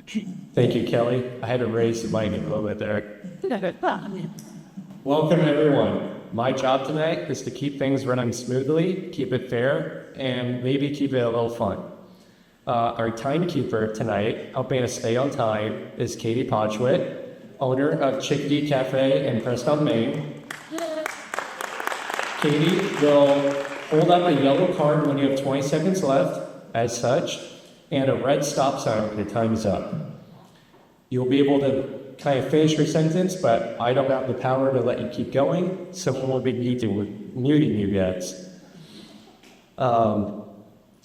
Thank you, Kelly. I had to raise the mic a little bit there. Welcome, everyone. My job tonight is to keep things running smoothly, keep it fair, and maybe keep it a little fun. Our timekeeper tonight, helping us stay on time, is Katie Podgwitt, owner of Chickadee Cafe in Preston, Maine. Katie will hold up a yellow card when you have 20 seconds left, as such, and a red stop sign when your time is up. You'll be able to kind of finish your sentence, but I don't have the power to let you keep going, so we won't be muting you guys.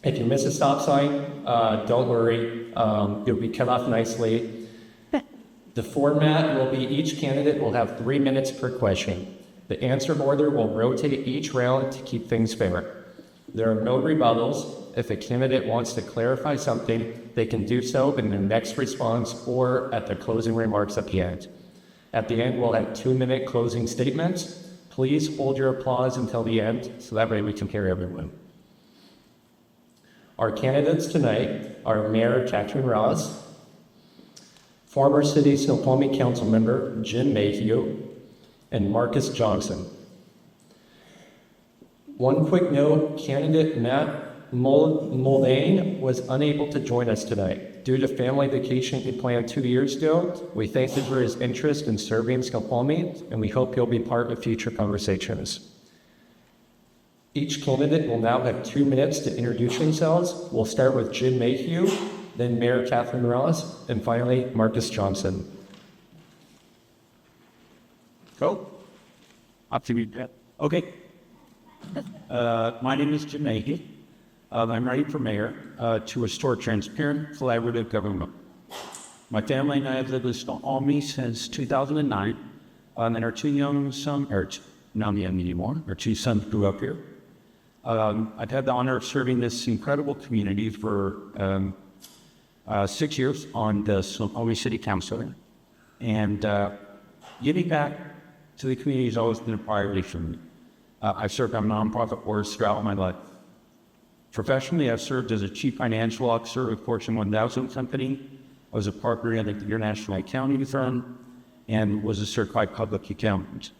If you miss a stop sign, don't worry, you'll be cut off nicely. The format will be each candidate will have 3 minutes per question. The answer order will rotate each round to keep things fair. There are no rebuttals. If a candidate wants to clarify something, they can do so in their next response or at their closing remarks at the end. At the end, we'll have 2-minute closing statements. Please hold your applause until the end, so that way we can hear everyone. Our candidates tonight are Mayor Katherine Ross, former City Snoqualmie Council member Jim Mayhew, and Marcus Johnson. One quick note, candidate Matt Mullvain was unable to join us tonight. Due to family vacation he planned 2 years ago, we thank him for his interest in serving Snoqualmie, and we hope he'll be part of future conversations. Each candidate will now have 2 minutes to introduce themselves. We'll start with Jim Mayhew, then Mayor Katherine Ross, and finally Marcus Johnson. Go. Up to you, Jeff. Okay. My name is Jim Mayhew. I'm running for mayor to restore transparent, collaborative government. My family and I have lived in Snoqualmie since 2009, and our 2 young sons, or not young anymore, our 2 sons grew up here. I've had the honor of serving this incredible community for 6 years on the Snoqualmie City Council, and giving back to the community has always been a priority for me. I've served on nonprofit boards throughout my life. Professionally, I've served as a chief financial officer of a Fortune 1000 company. I was a partner at an international accounting firm and was a certified public accountant.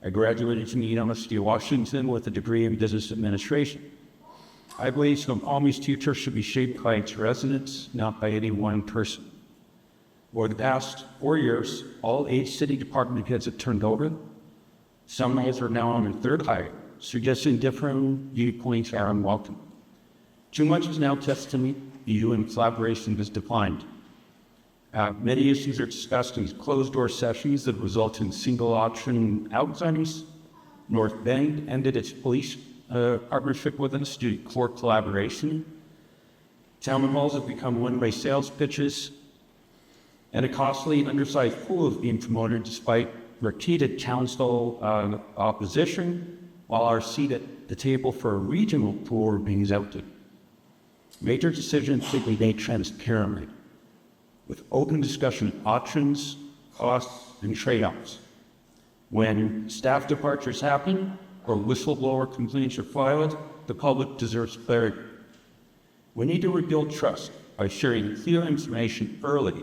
I graduated from the University of Washington with a degree in business administration. I believe Snoqualmie's future should be shaped by its residents, not by any one person. For the past 4 years, all 8 city department heads have turned over. Some heads are now on their 3rd hire, suggesting different viewpoints are unwelcome. Too much is now testimony, view, and collaboration has declined. Many issues are discussed in closed-door sessions that result in single-option outcomes. North Bend ended its police partnership with us due to core collaboration. Town halls have become one-way sales pitches, and a costly, undersized pool is being promoted despite repeated council opposition, while our seat at the table for a regional pool remains empty. Major decisions should be made transparently, with open discussion of options, costs, and trade-offs. When staff departures happen or whistleblower complaints are filed, the public deserves clarity. We need to rebuild trust by sharing clear information early,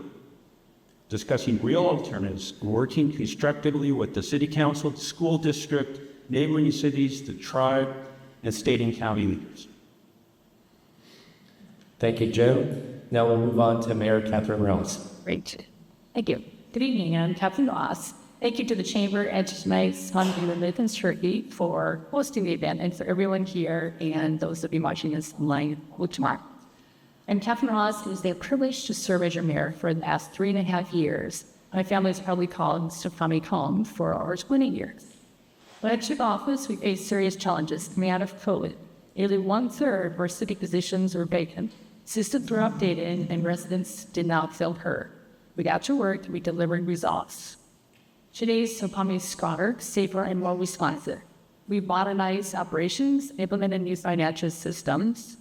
discussing real alternatives, and working constructively with the City Council, the school district, neighboring cities, the tribe, and state and county leaders. Thank you, Joe. Now we'll move on to Mayor Katherine Ross. Great. Thank you. Good evening, I'm Katherine Ross. Thank you to the Chamber and to tonight's Mullvain and Turkey for hosting the event, and for everyone here and those that will be watching this online tomorrow. I'm Katherine Ross. It is a privilege to serve as your mayor for the past 3.5 years. My family has probably called Snoqualmie home for over 20 years. When I took office, we faced serious challenges coming out of COVID. Nearly 1/3 of our city positions were vacant. Systems were updated and residents did not feel heard. We got to work and we delivered results. Today's Snoqualmie is stronger, safer, and more responsive. We modernized operations, implemented new financial systems,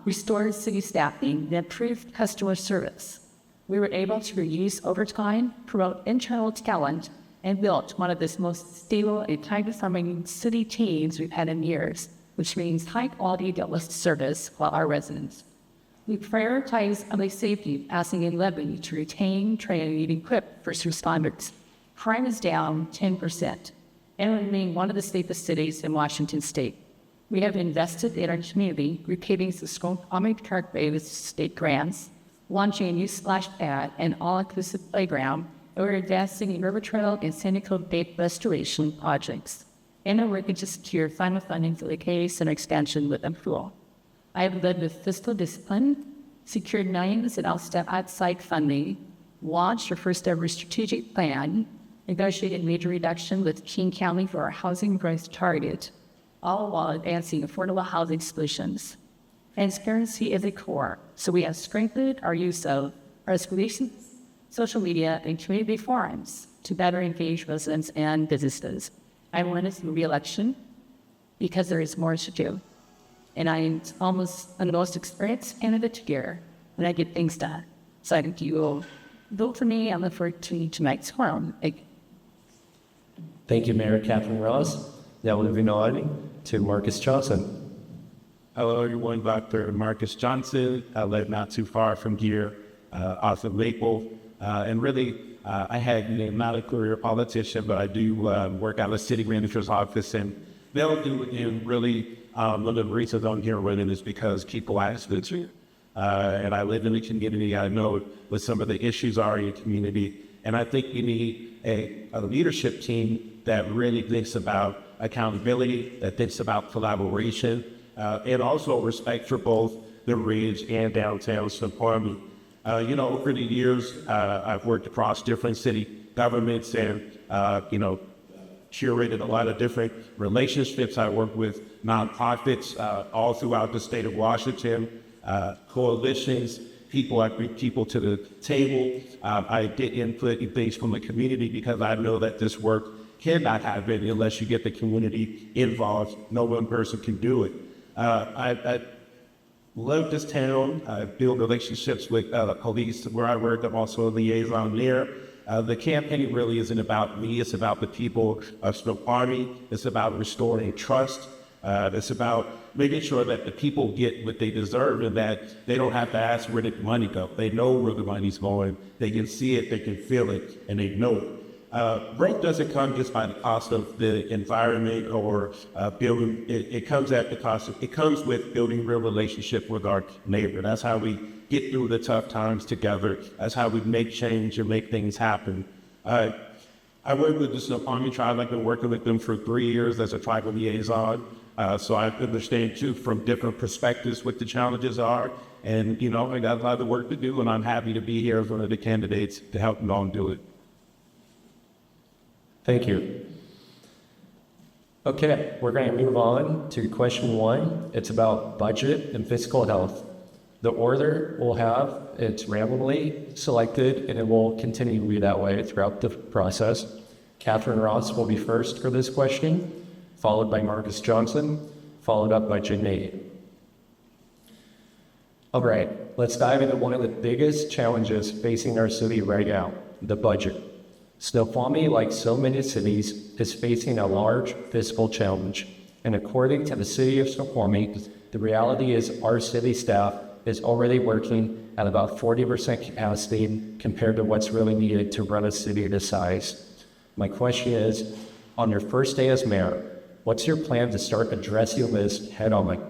restored city staffing, and improved customer service. We were able to reduce overtime, promote internal talent, and built one of the most stable and high-performing city teams we've had in years, which means high-quality, guiltless service for our residents. We prioritize public safety, passing a levy to retain, train, and equip first responders. Crime is down 10%, and we remain one of the safest cities in Washington state. We have invested in our community, repaving the Snoqualmie Parkway with state grants, launching a new splash pad and all-inclusive playground, and we're advancing in river trail and scenic bay restoration projects. And we're working to secure final funding for the K Center expansion with approval. I have led with fiscal discipline, secured millions in outside funding, launched our first ever strategic plan, negotiated major reduction with King County for our housing growth target, all while advancing affordable housing solutions. Transparency is a core, so we have strengthened our use of press releases, social media, and community forums to better engage residents and businesses. I wanted the re-election because there is more to do. And I'm almost the most experienced candidate here when I get things done. So I think you will vote for me. I look forward to tonight's forum. Thank you, Mayor Katherine Ross. Now moving on to Marcus Johnson. Hello, everyone. Dr. Marcus Johnson. I live not too far from here, off of Maple. And really, I had not a career politician, but I do work out of the city manager's office. And they'll do it. And really, one of the reasons I'm here running is because people ask me to. And I live in the community. I know what some of the issues are in your community. And I think you need a leadership team that really thinks about accountability, that thinks about collaboration, and also respect for both the Ridge and downtown Snoqualmie. Over the years, I've worked across different city governments and, curated a lot of different relationships. I work with nonprofits all throughout the state of Washington, coalitions, I bring people to the table. I get input and things from the community because I know that this work cannot happen unless you get the community involved. No one person can do it. I love this town. I build relationships with police where I work. I'm also a liaison there. The campaign really isn't about me. It's about the people of Snoqualmie. It's about restoring trust. It's about making sure that the people get what they deserve and that they don't have to ask where did the money go. They know where the money's going. They can see it, they can feel it, and they know it. Growth doesn't come just by the cost of the environment or building. It comes at the cost of, it comes with building real relationship with our neighbor. That's how we get through the tough times together. That's how we make change and make things happen. I work with the Snoqualmie tribe. I've been working with them for 3 years as a tribal liaison. So I understand too from different perspectives what the challenges are. And, I got a lot of work to do, and I'm happy to be here as one of the candidates to help them all do it. Thank you. Okay, we're going to move on to question 1. It's about budget and fiscal health. The order we'll have, it's randomly selected, and it will continue to be that way throughout the process. Katherine Ross will be first for this question, followed by Marcus Johnson, followed up by Janae. All right, let's dive into one of the biggest challenges facing our city right now, the budget. Snoqualmie, like so many cities, is facing a large fiscal challenge. And according to the city of Snoqualmie, the reality is our city staff is already working at about 40% capacity compared to what's really needed to run a city this size. My question is, on your first day as mayor, what's your plan to start addressing this head on?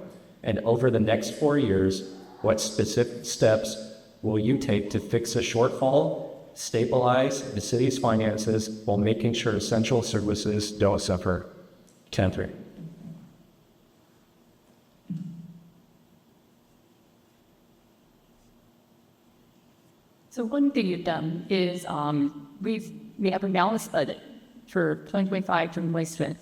And over the next 4 years, what specific steps will you take to fix the shortfall, stabilize the city's finances while making sure essential services don't suffer? Katherine. So one thing you've done is we have a balanced budget for 2025 to 2026.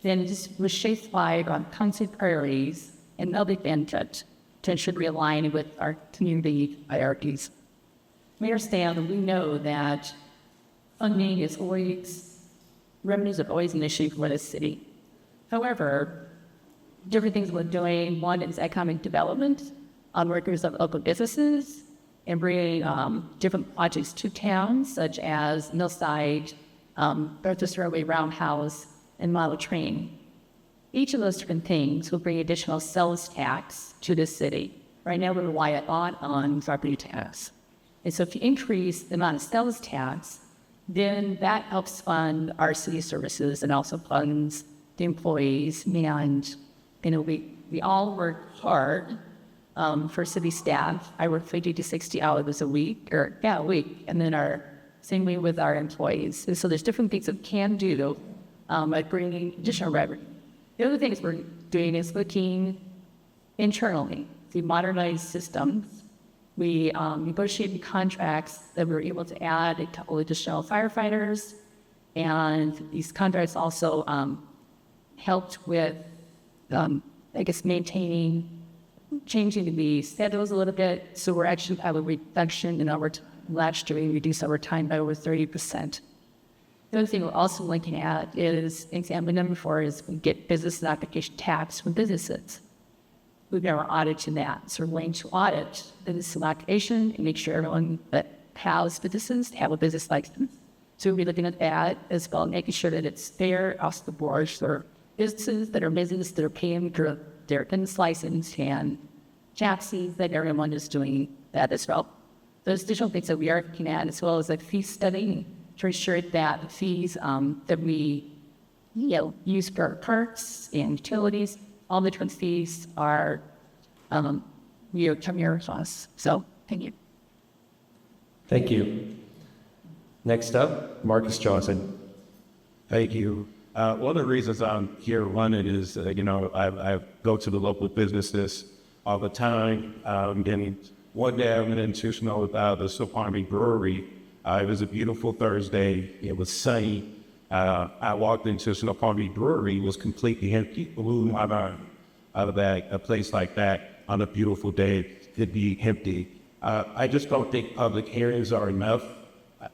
Then this was shaped by constant priorities and other benefits to ensure we align with our community priorities. We understand and we know that funding is always, revenues are always an issue for the city. However, different things we're doing, one is economic development on workers of local businesses and bringing different projects to towns such as Millside, Bertha Railway Roundhouse, and Model Train. Each of those different things will bring additional sales tax to the city. right now we rely a lot on property tax. And so if you increase the amount of sales tax, then that helps fund our city services and also funds the employees. And, we all work hard for city staff. I work 50 to 60 hours a week, a week. And then same way with our employees. And so there's different things that we can do like bringing additional revenue. The other things we're doing is looking internally to modernize systems. We negotiated contracts that we were able to add a couple additional firefighters, and these contracts also helped with, changing the schedules a little bit. So we're actually have a reduction in our last year. We reduced our time by over 30%. The other thing we're also looking at is example number 4 is we get business and application tax from businesses. We've never audited that. So we're going to audit the business application and make sure everyone that has businesses have a business license. So we'll be looking at that as well, making sure that it's fair across the board for businesses that are paying for their business license and taxes, that everyone is doing that as well. Those additional things that we are looking at, as well as a fee study to ensure that the fees that we use for perks and utilities, all the different fees are come here to us. So thank you. Thank you. Next up, Marcus Johnson. Thank you. One of the reasons I'm here running is, I go to the local businesses all the time. And one day I went into the Snoqualmie Brewery. It was a beautiful Thursday. It was sunny. I walked into Snoqualmie Brewery. It was completely empty. Blew my mind out of that. A place like that on a beautiful day could be empty. I just don't think public hearings are enough.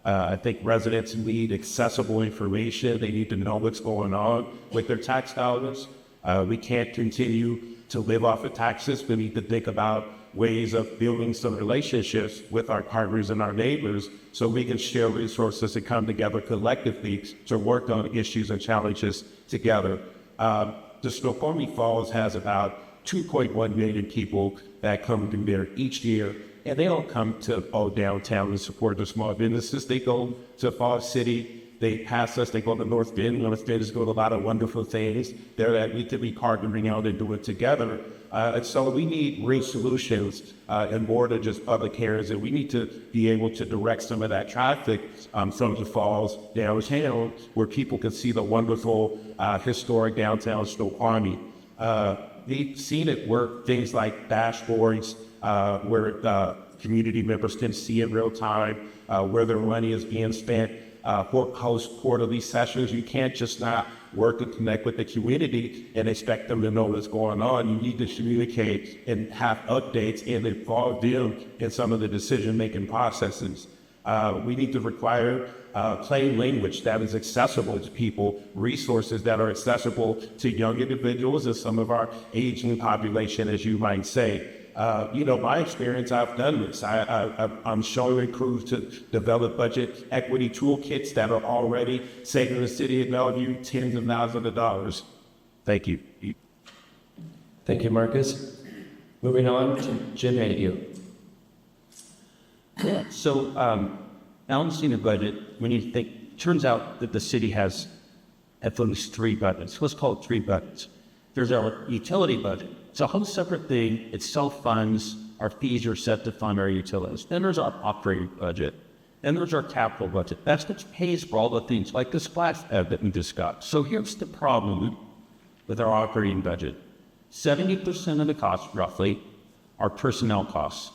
I think residents need accessible information. They need to know what's going on with their tax dollars. We can't continue to live off of taxes. We need to think about ways of building some relationships with our partners and our neighbors so we can share resources and come together collectively to work on issues and challenges together. The Snoqualmie Falls has about 2.1 million people that come through there each year. And they don't come to downtown and support the small businesses. They go to Falls City. They pass us. They go to North Bend. North Bend is doing a lot of wonderful things. They're that we could be partnering out and do it together. And so we need real solutions and more than just public hearings. And we need to be able to direct some of that traffic from the Falls downtown where people can see the wonderful historic downtown Snoqualmie. We've seen it work, things like dashboards, where community members can see in real time where their money is being spent. Host quarterly sessions. You can't just not work and connect with the community and expect them to know what's going on. You need to communicate and have updates and involve them in some of the decision-making processes. We need to require plain language that is accessible to people, resources that are accessible to young individuals and some of our aging population, as you might say. My experience, I've done this. I'm showing crews to develop budget equity toolkits that are already saving the city of Bellevue tens of thousands of dollars. Thank you. Thank you, Marcus. Moving on to Jim Mayhew. Yeah. So, balancing a budget, when you think, turns out that the city has at least 3 budgets. Let's call it 3 budgets. There's our utility budget. It's a whole separate thing. It self-funds. Our fees are set to fund our utilities. Then there's our operating budget. Then there's our capital budget. That's what pays for all the things like the splash pad that we discussed. So here's the problem with our operating budget. 70% of the costs, roughly, are personnel costs.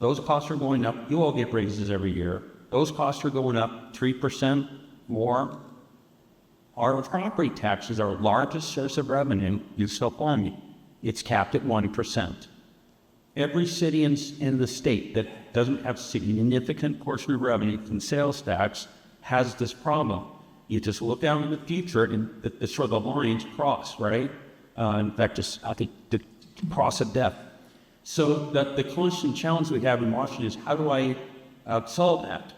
Those costs are going up. You all get raises every year. Those costs are going up 3% more. Our property taxes are our largest source of revenue in Snoqualmie. It's capped at 1%. Every city in the state that doesn't have significant portion of revenue from sales tax has this problem. You just look down in the future and it's sort of the lines cross, right? In fact, I think the cross of death. So the constant challenge we have in Washington is how do I solve that?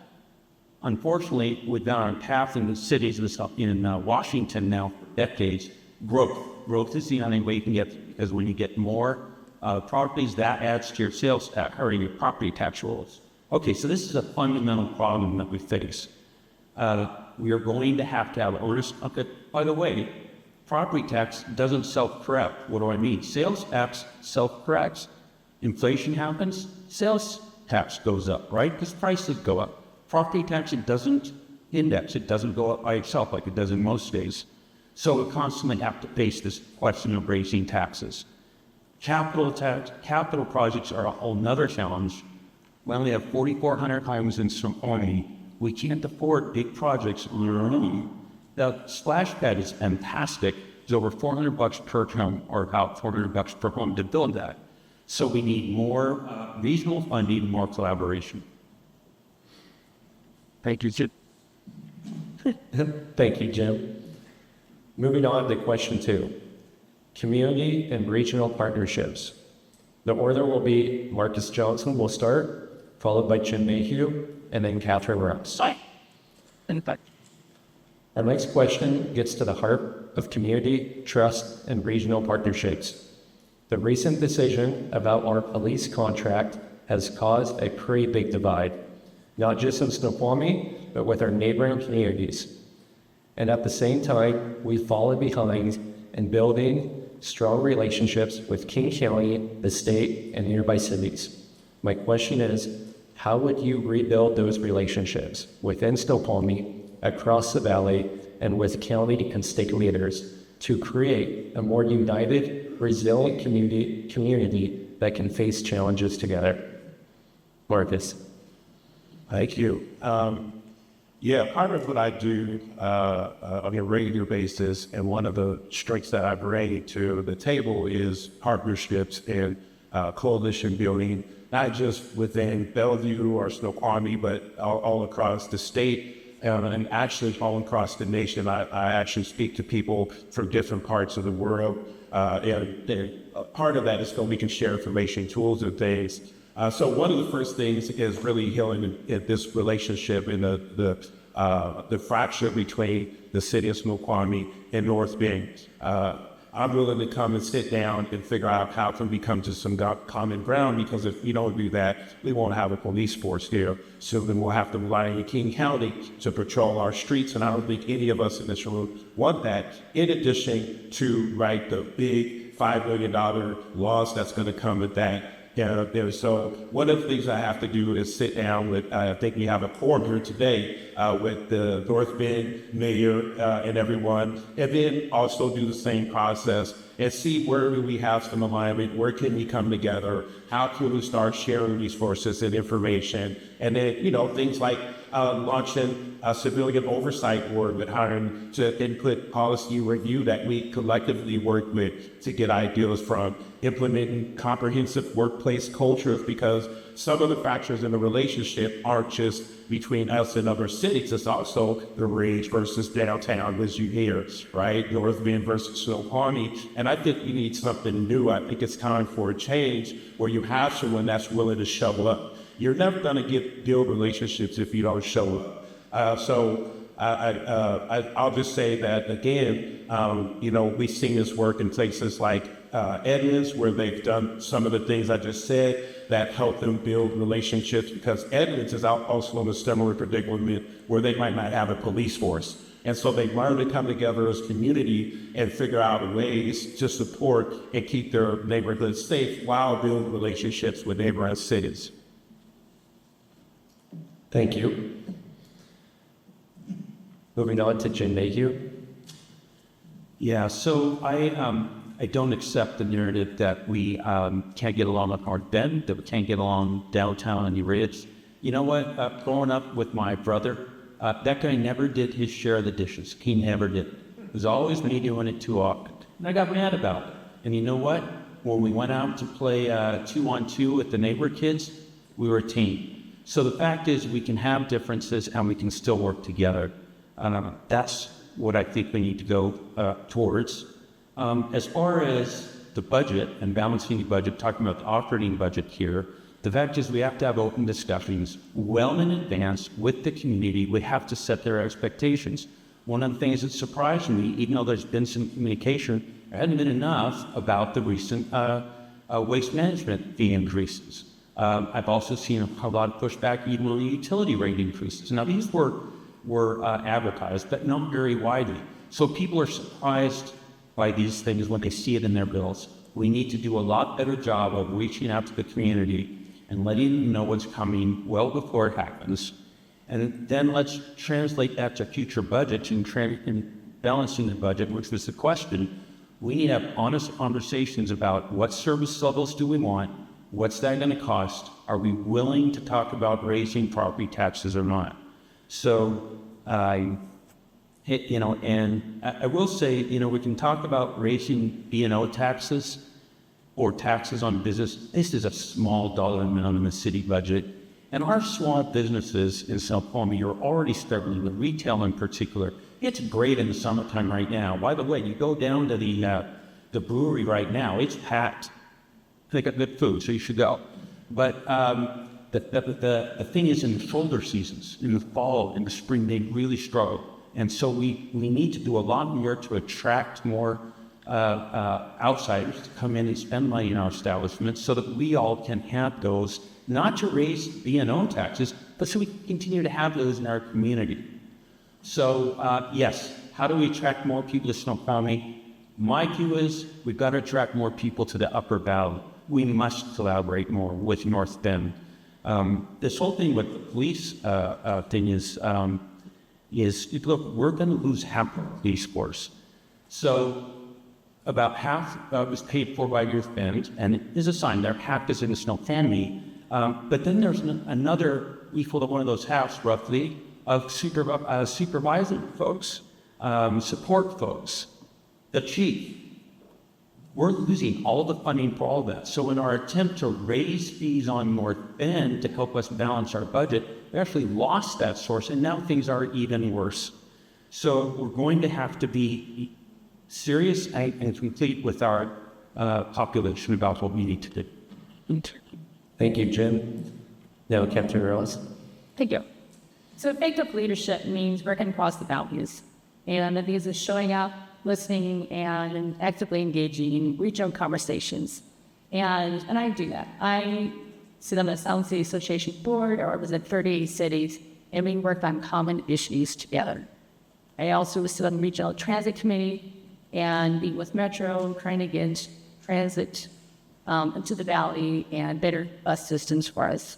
Unfortunately, we've been on a path in the cities in Washington now for decades. Growth is the only way you can get, because when you get more properties, that adds to your sales tax or your property tax rolls. Okay, so this is a fundamental problem that we face. We are going to have owners. Okay, by the way, property tax doesn't self-correct. What do I mean? Sales tax self-corrects. Inflation happens, sales tax goes up, right? Because prices go up. Property tax, it doesn't index. It doesn't go up by itself like it does in most states. So we constantly have to face this question of raising taxes. Capital projects are a whole nother challenge. We only have 4,400 homes in Snoqualmie. We can't afford big projects on our own. The splash pad is fantastic. It's over $400 per home, or about $400 per home to build that. So we need more regional funding, more collaboration. Thank you, Jim. Thank you, Jim. Moving on to question 2, community and regional partnerships. The order will be Marcus Johnson will start, followed by Jim Mayhew, and then Katherine Rouse. Our next question gets to the heart of community, trust, and regional partnerships. The recent decision about our police contract has caused a pretty big divide, not just in Snoqualmie, but with our neighboring communities. And at the same time, we've fallen behind in building strong relationships with King County, the state, and nearby cities. My question is, how would you rebuild those relationships within Snoqualmie, across the valley, and with county and state leaders to create a more united, resilient community that can face challenges together? Marcus. Thank you. Part of what I do on a regular basis, and one of the strengths that I bring to the table is partnerships and coalition building, not just within Bellevue or Snoqualmie, but all across the state. And actually all across the nation. I actually speak to people from different parts of the world. And part of that is so we can share information, tools, and things. So one of the first things is really healing this relationship and the fracture between the city of Snoqualmie and North Bend. I'm willing to come and sit down and figure out how can we come to some common ground, because if we don't do that, we won't have a police force here. So then we'll have to rely on King County to patrol our streets, and I don't think any of us in this room want that. In addition to the big $5 million loss that's going to come with that. So one of the things I have to do is sit down with, I think we have a forum here today with the North Bend mayor and everyone, and then also do the same process and see where do we have some alignment, where can we come together, how can we start sharing resources and information, and then, things like launching a civilian oversight board with hiring to input policy review that we collectively work with to get ideas from, implementing comprehensive workplace cultures, because some of the factors in the relationship aren't just between us and other cities, it's also the range versus downtown, as you hear, right? North Bend versus Snoqualmie. And I think we need something new. I think it's time for a change where you have someone that's willing to show up. You're never going to build relationships if you don't show up. So I'll just say that again, we've seen this work in places like Edmonds, where they've done some of the things I just said that help them build relationships, because Edmonds is also in a similar predicament where they might not have a police force. And so they learn to come together as a community and figure out ways to support and keep their neighborhoods safe while building relationships with neighboring cities. Thank you. Moving on to Jim Mayhew. Yeah, so I don't accept the narrative that we can't get along on North Bend, that we can't get along downtown on the Ridge. You know what? Growing up with my brother, that guy never did his share of the dishes. He never did. It was always me doing it too often. And I got mad about it. And you know what? When we went out to play 2-on-2 with the neighbor kids, we were a team. So the fact is, we can have differences and we can still work together. That's what I think we need to go towards. As far as the budget and balancing the budget, talking about the operating budget here, the fact is we have to have open discussions well in advance with the community. We have to set their expectations. One of the things that surprised me, even though there's been some communication, there hadn't been enough about the recent waste management fee increases. I've also seen a lot of pushback even on the utility rate increases. Now, these were advertised, but not very widely. So people are surprised by these things when they see it in their bills. We need to do a lot better job of reaching out to the community and letting them know what's coming well before it happens. And then let's translate that to future budgets and balancing the budget, which was the question. We need to have honest conversations about what service levels do we want, what's that going to cost, are we willing to talk about raising property taxes or not? So, and I will say, we can talk about raising B&O taxes or taxes on business. This is a small dollar amount in the city budget. And our small businesses in Snoqualmie are already struggling with retail in particular. It's great in the summertime right now. By the way, you go down to the brewery right now, it's packed. They got good food, so you should go. But the thing is, in the shoulder seasons, in the fall, in the spring, they really struggle. And so we need to do a lot more to attract more outsiders to come in and spend money in our establishments so that we all can have those, not to raise B&O taxes, but so we can continue to have those in our community. So, yes, how do we attract more people to Snoqualmie? My view is we've got to attract more people to the Upper Valley. We must collaborate more with North Bend. This whole thing with the police thing is look, we're going to lose half our police force. So about half is paid for by North Bend, and it is assigned there. Half is in Snoqualmie. But then there's another equal to one of those halves, roughly, of supervising folks, support folks, the chief. We're losing all the funding for all that. So in our attempt to raise fees on North Bend to help us balance our budget, we actually lost that source, and now things are even worse. So we're going to have to be serious and complete with our population about what we need to do. Thank you, Jim. Now, Captain Rose. Thank you. So effective leadership means working across the boundaries. And it means showing up, listening, and actively engaging in regional conversations. And I do that. I sit on the Sound City Association board, or represent 38 cities, and we work on common issues together. I also sit on the regional transit committee and meet with Metro, trying to get transit into the valley and better bus systems for us.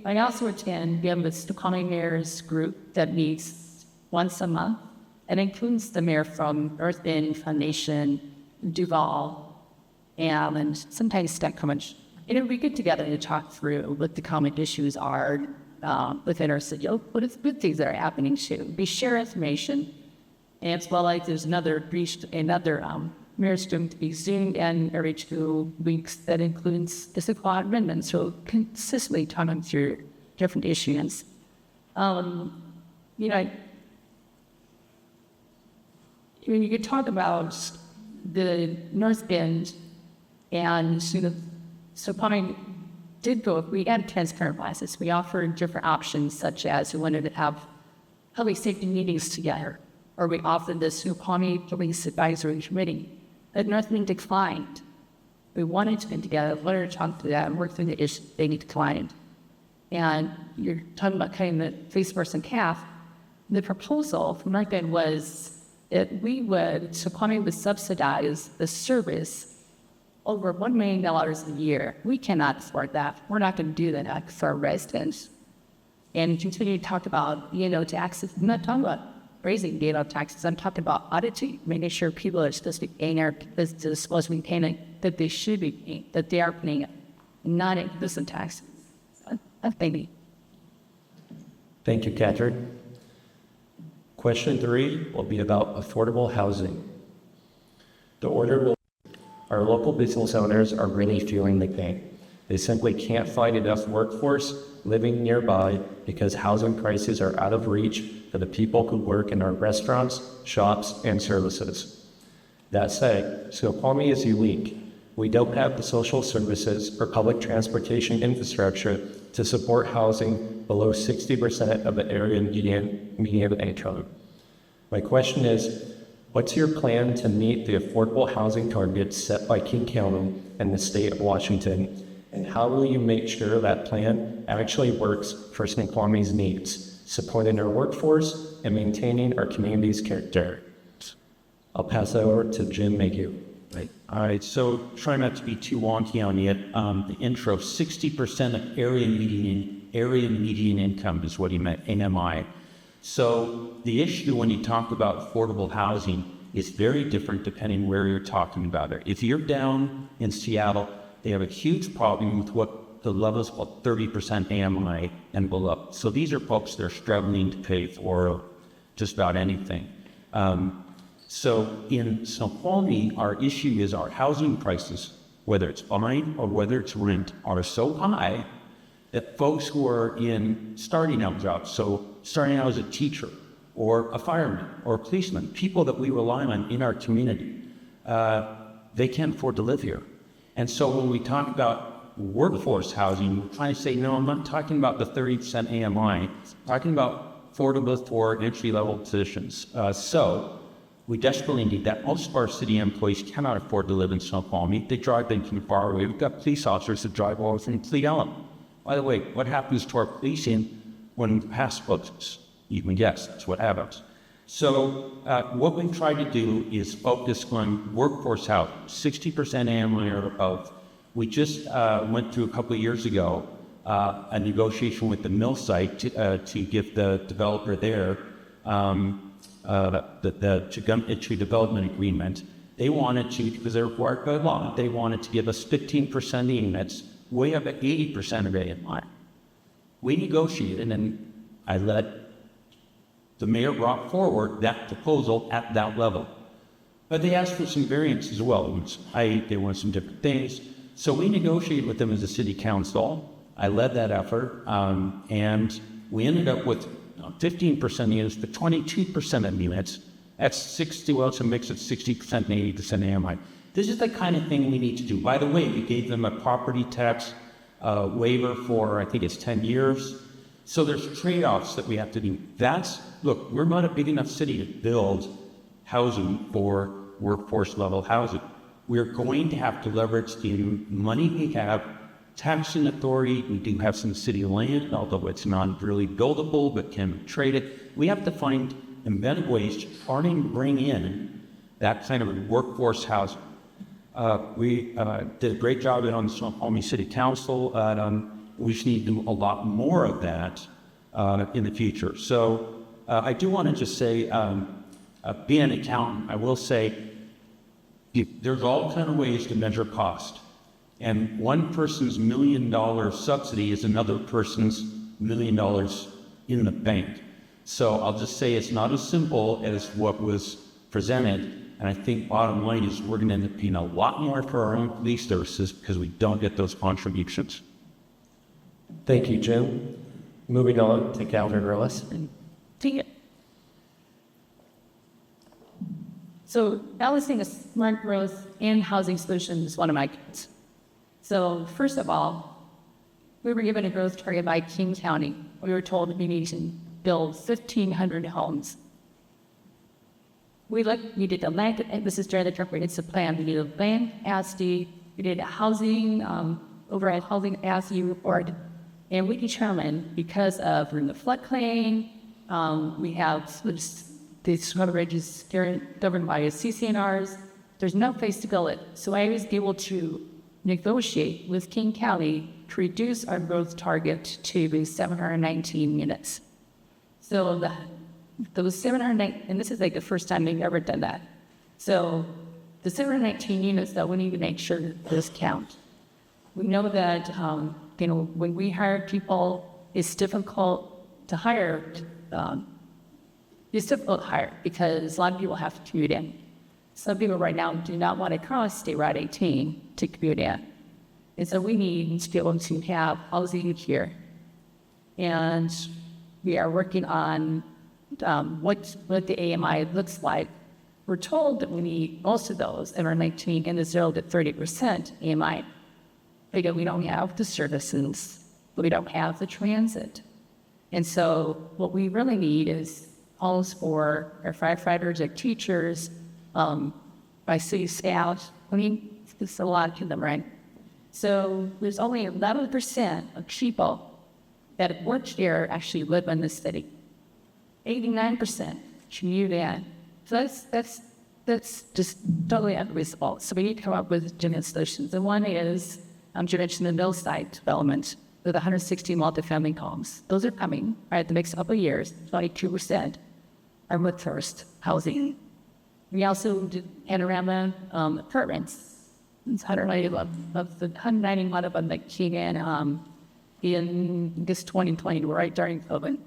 I also attend the Snoqualmie Mayor's group that meets once a month. It includes the mayor from North Bend, Foundation, Duval, and sometimes Snoqualmie. And we get together to talk through what the common issues are within our city, what is good things that are happening too. We share information, and as well as there's another mayor's going to be zoomed in every 2 weeks that includes the Snoqualmie amendment, so consistently talking through different issues. When you could talk about the North Bend and Snoqualmie did go, we had transparent classes. We offered different options, such as we wanted to have public safety meetings together, or we offered the Snoqualmie Police Advisory Committee. But North Bend declined. We wanted to get together, wanted to talk to them, and work through the issues. They declined. And you're talking about cutting the face versus calf. The proposal from North Bend was that Snoqualmie would subsidize the service over $1 million a year. We cannot afford that. We're not going to do that for our residents. And continue to talk about, taxes. I'm not talking about raising taxes. I'm talking about auditing, making sure people are supposed to be paying their businesses, supposed to be paying it, that they should be paying, that they are paying it, not increasing taxes. That's maybe. Thank you, Katherine. Question 3 will be about affordable housing. The order will Our local business owners are really feeling the pain. They simply can't find enough workforce living nearby because housing prices are out of reach for the people who work in our restaurants, shops, and services. That said, Snoqualmie is unique. We don't have the social services or public transportation infrastructure to support housing below 60% of the area median income. My question is, What's your plan to meet the affordable housing targets set by King County and the state of Washington? And how will you make sure that plan actually works for Snoqualmie's needs, supporting our workforce and maintaining our community's character? I'll pass that over to Jim Mayhew. Right. All right, so try not to be too wonky on it. The intro, 60% of area median income is what he meant, AMI. So the issue when you talk about affordable housing is very different depending where you're talking about it. If you're down in Seattle, they have a huge problem with what the level is called 30% AMI and below. So these are folks that are struggling to pay for just about anything. So in Snoqualmie, our issue is our housing prices, whether it's buying or whether it's rent, are so high that folks who are in starting out jobs, so starting out as a teacher or a fireman or a policeman, people that we rely on in our community, they can't afford to live here. And so when we talk about workforce housing, we're trying to say, no, I'm not talking about the 30% AMI, I'm talking about affordable for entry-level positions. So we desperately need that. Most of our city employees cannot afford to live in Snoqualmie. They drive in from far away. We've got police officers that drive over from Fleet Ellen. By the way, what happens to our policing when pass closes? You can guess, that's what happens. So what we've tried to do is focus on workforce housing, 60% AMI or above. We just went through a couple of years ago a negotiation with the mill site to give the developer there the entry development agreement. They wanted to, because they're required by law, they wanted to give us 15% of the units, way up at 80% of AMI. We negotiated, and I let the mayor brought forward that proposal at that level. But they asked for some variance as well. It was height, they wanted some different things. So we negotiated with them as a city council. I led that effort, and we ended up with 15% units, but 22% of units. That's 60, well, it's a mix of 60% and 80% AMI. This is the kind of thing we need to do. By the way, we gave them a property tax waiver for, I think it's 10 years. So there's trade-offs that we have to do. Look, we're not a big enough city to build housing for workforce level housing. We're going to have to leverage the money we have, taxing authority. We do have some city land, although it's not really buildable, but can be traded. We have to find inventive ways to try and bring in that kind of workforce housing. We did a great job on Snoqualmie City Council. We just need to do a lot more of that in the future. So I do want to just say, being an accountant, I will say there's all kind of ways to measure cost. And one person's $1 million subsidy is another person's $1 million in the bank. So I'll just say it's not as simple as what was presented. And I think bottom line is we're going to end up paying a lot more for our own police services because we don't get those contributions. Thank you, Jim. Moving on to Katherine Willis. So balancing a smart growth and housing solution is one of my kids. So first of all, we were given a growth target by King County. We were told we need to build 1,500 homes. We did the land, and this is during the comprehensive plan. We did a land capacity, we did a housing, overall housing capacity report, and we determined because of we're in the floodplain, we have these ridges governed by CCNRs. There's no place to build it. So I was able to negotiate with King County to reduce our growth target to 719 units. So those 719, and this is like the first time we've ever done that. So the 719 units, though, we need to make sure that this count. We know that, when we hire people, it's difficult to hire. It's difficult to hire because a lot of people have to commute in. Some people right now do not want to cross State Route 18 to commute in. And so we need to be able to have housing here. And we are working on what the AMI looks like. We're told that we need most of those that are 19 in the 0 to 30% AMI. Because we don't have the services, we don't have the transit. And so what we really need is homes for our firefighters, our teachers, by city staff. I mean, it's a lot to them, right? So there's only 11% of people that work here actually live in the city. 89% commute in. So that's just totally unreasonable. So we need to come up with different solutions. And one is, you mentioned the mill site development with 160 multifamily homes. Those are coming, right? The next couple of years, 22% are with first housing. We also did panorama apartments. It's 191 of the 191 of them that came in this 2020, right during COVID.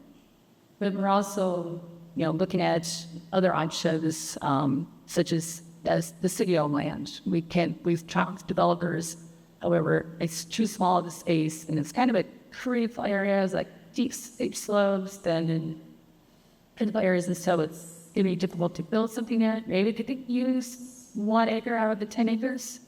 But we're also, looking at other options, such as the city-owned land. We've talked to developers. However, it's too small of a space, and it's kind of a creep areas like deep slopes and in critical areas, and so it's going to be difficult to build something there. Maybe they could use 1 acre out of the 10 acres.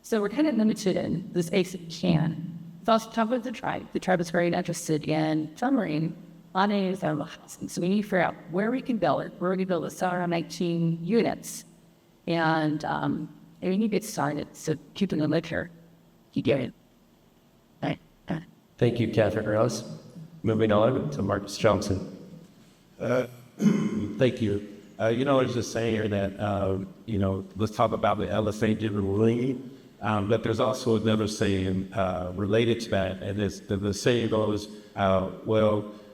So we're kind of limited in the space that we can. It's also talked with the tribe. The tribe is very interested in submarine on a housing. So we need to figure out where we can build it, where we can build it, around 19 units. And we need to get started. So keeping the liquor, you get it. All right. Thank you, Katherine Rose. Moving on to Marcus Johnson. Thank you. There's just saying here that, let's talk about the elephant in the room. But there's also another saying related to that, and the saying goes,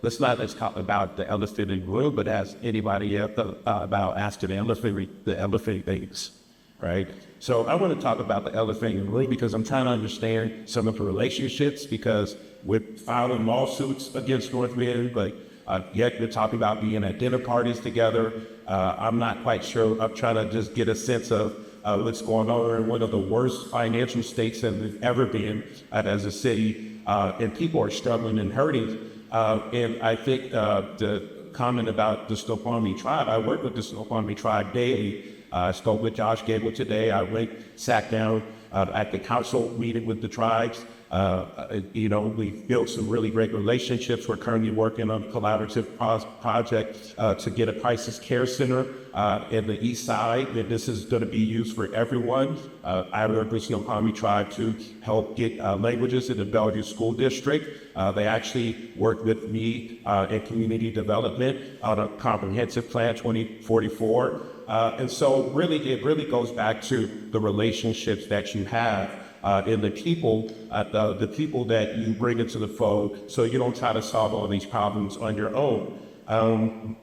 let's not just talk about the elephant in the room, but ask anybody else about asking the elephant things, right? So I want to talk about the elephant in the room because I'm trying to understand some of the relationships, because we're filing lawsuits against North Bend, but yet we're talking about being at dinner parties together. I'm not quite sure. I'm trying to just get a sense of what's going on. We're in one of the worst financial states that we've ever been as a city, and people are struggling and hurting. And I think the comment about the Snoqualmie tribe, I work with the Snoqualmie tribe daily. I spoke with Josh Gable today. I sat down at the council meeting with the tribes. We built some really great relationships. We're currently working on a collaborative project to get a crisis care center in the east side, and this is going to be used for everyone. I work with the Snoqualmie tribe to help get languages in the Bellevue School District. They actually worked with me in community development on a comprehensive plan 2044. And so it really goes back to the relationships that you have and the people that you bring into the fold, so you don't try to solve all these problems on your own.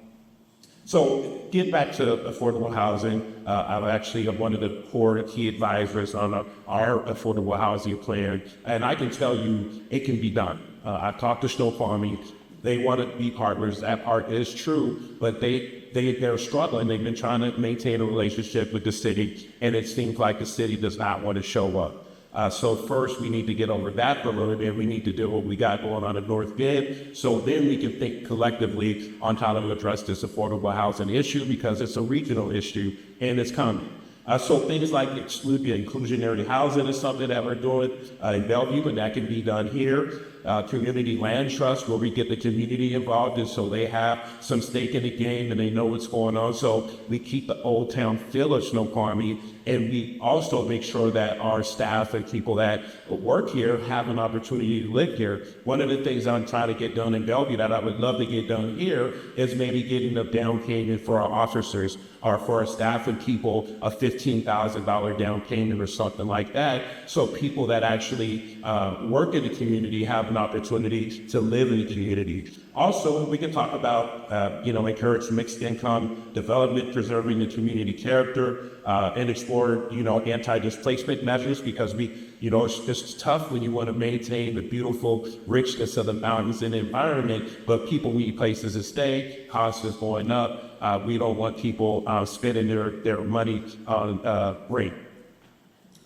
So get back to affordable housing. I'm actually one of the core key advisors on our affordable housing plan, and I can tell you it can be done. I've talked to Snoqualmie. They want to be partners. That part is true, but they're struggling. They've been trying to maintain a relationship with the city, and it seems like the city does not want to show up. So first, we need to get over that a little bit. We need to do what we got going on in North Bend, so then we can think collectively on how to address this affordable housing issue, because it's a regional issue and it's coming. So things like inclusionary housing is something that we're doing in Bellevue, and that can be done here. Community land trust, where we get the community involved, and so they have some stake in the game and they know what's going on. So we keep the old town feel of Snoqualmie, and we also make sure that our staff and people that work here have an opportunity to live here. One of the things I'm trying to get done in Bellevue that I would love to get done here is maybe getting a down payment for our officers or for our staff and people, a $15,000 down payment or something like that, so people that actually work in the community have an opportunity to live in the community. Also, we can talk about, encourage mixed income development, preserving the community character, and explore, anti-displacement measures, because it's just tough when you want to maintain the beautiful richness of the mountains and environment, but people need places to stay, costs is going up. We don't want people spending their money on rent.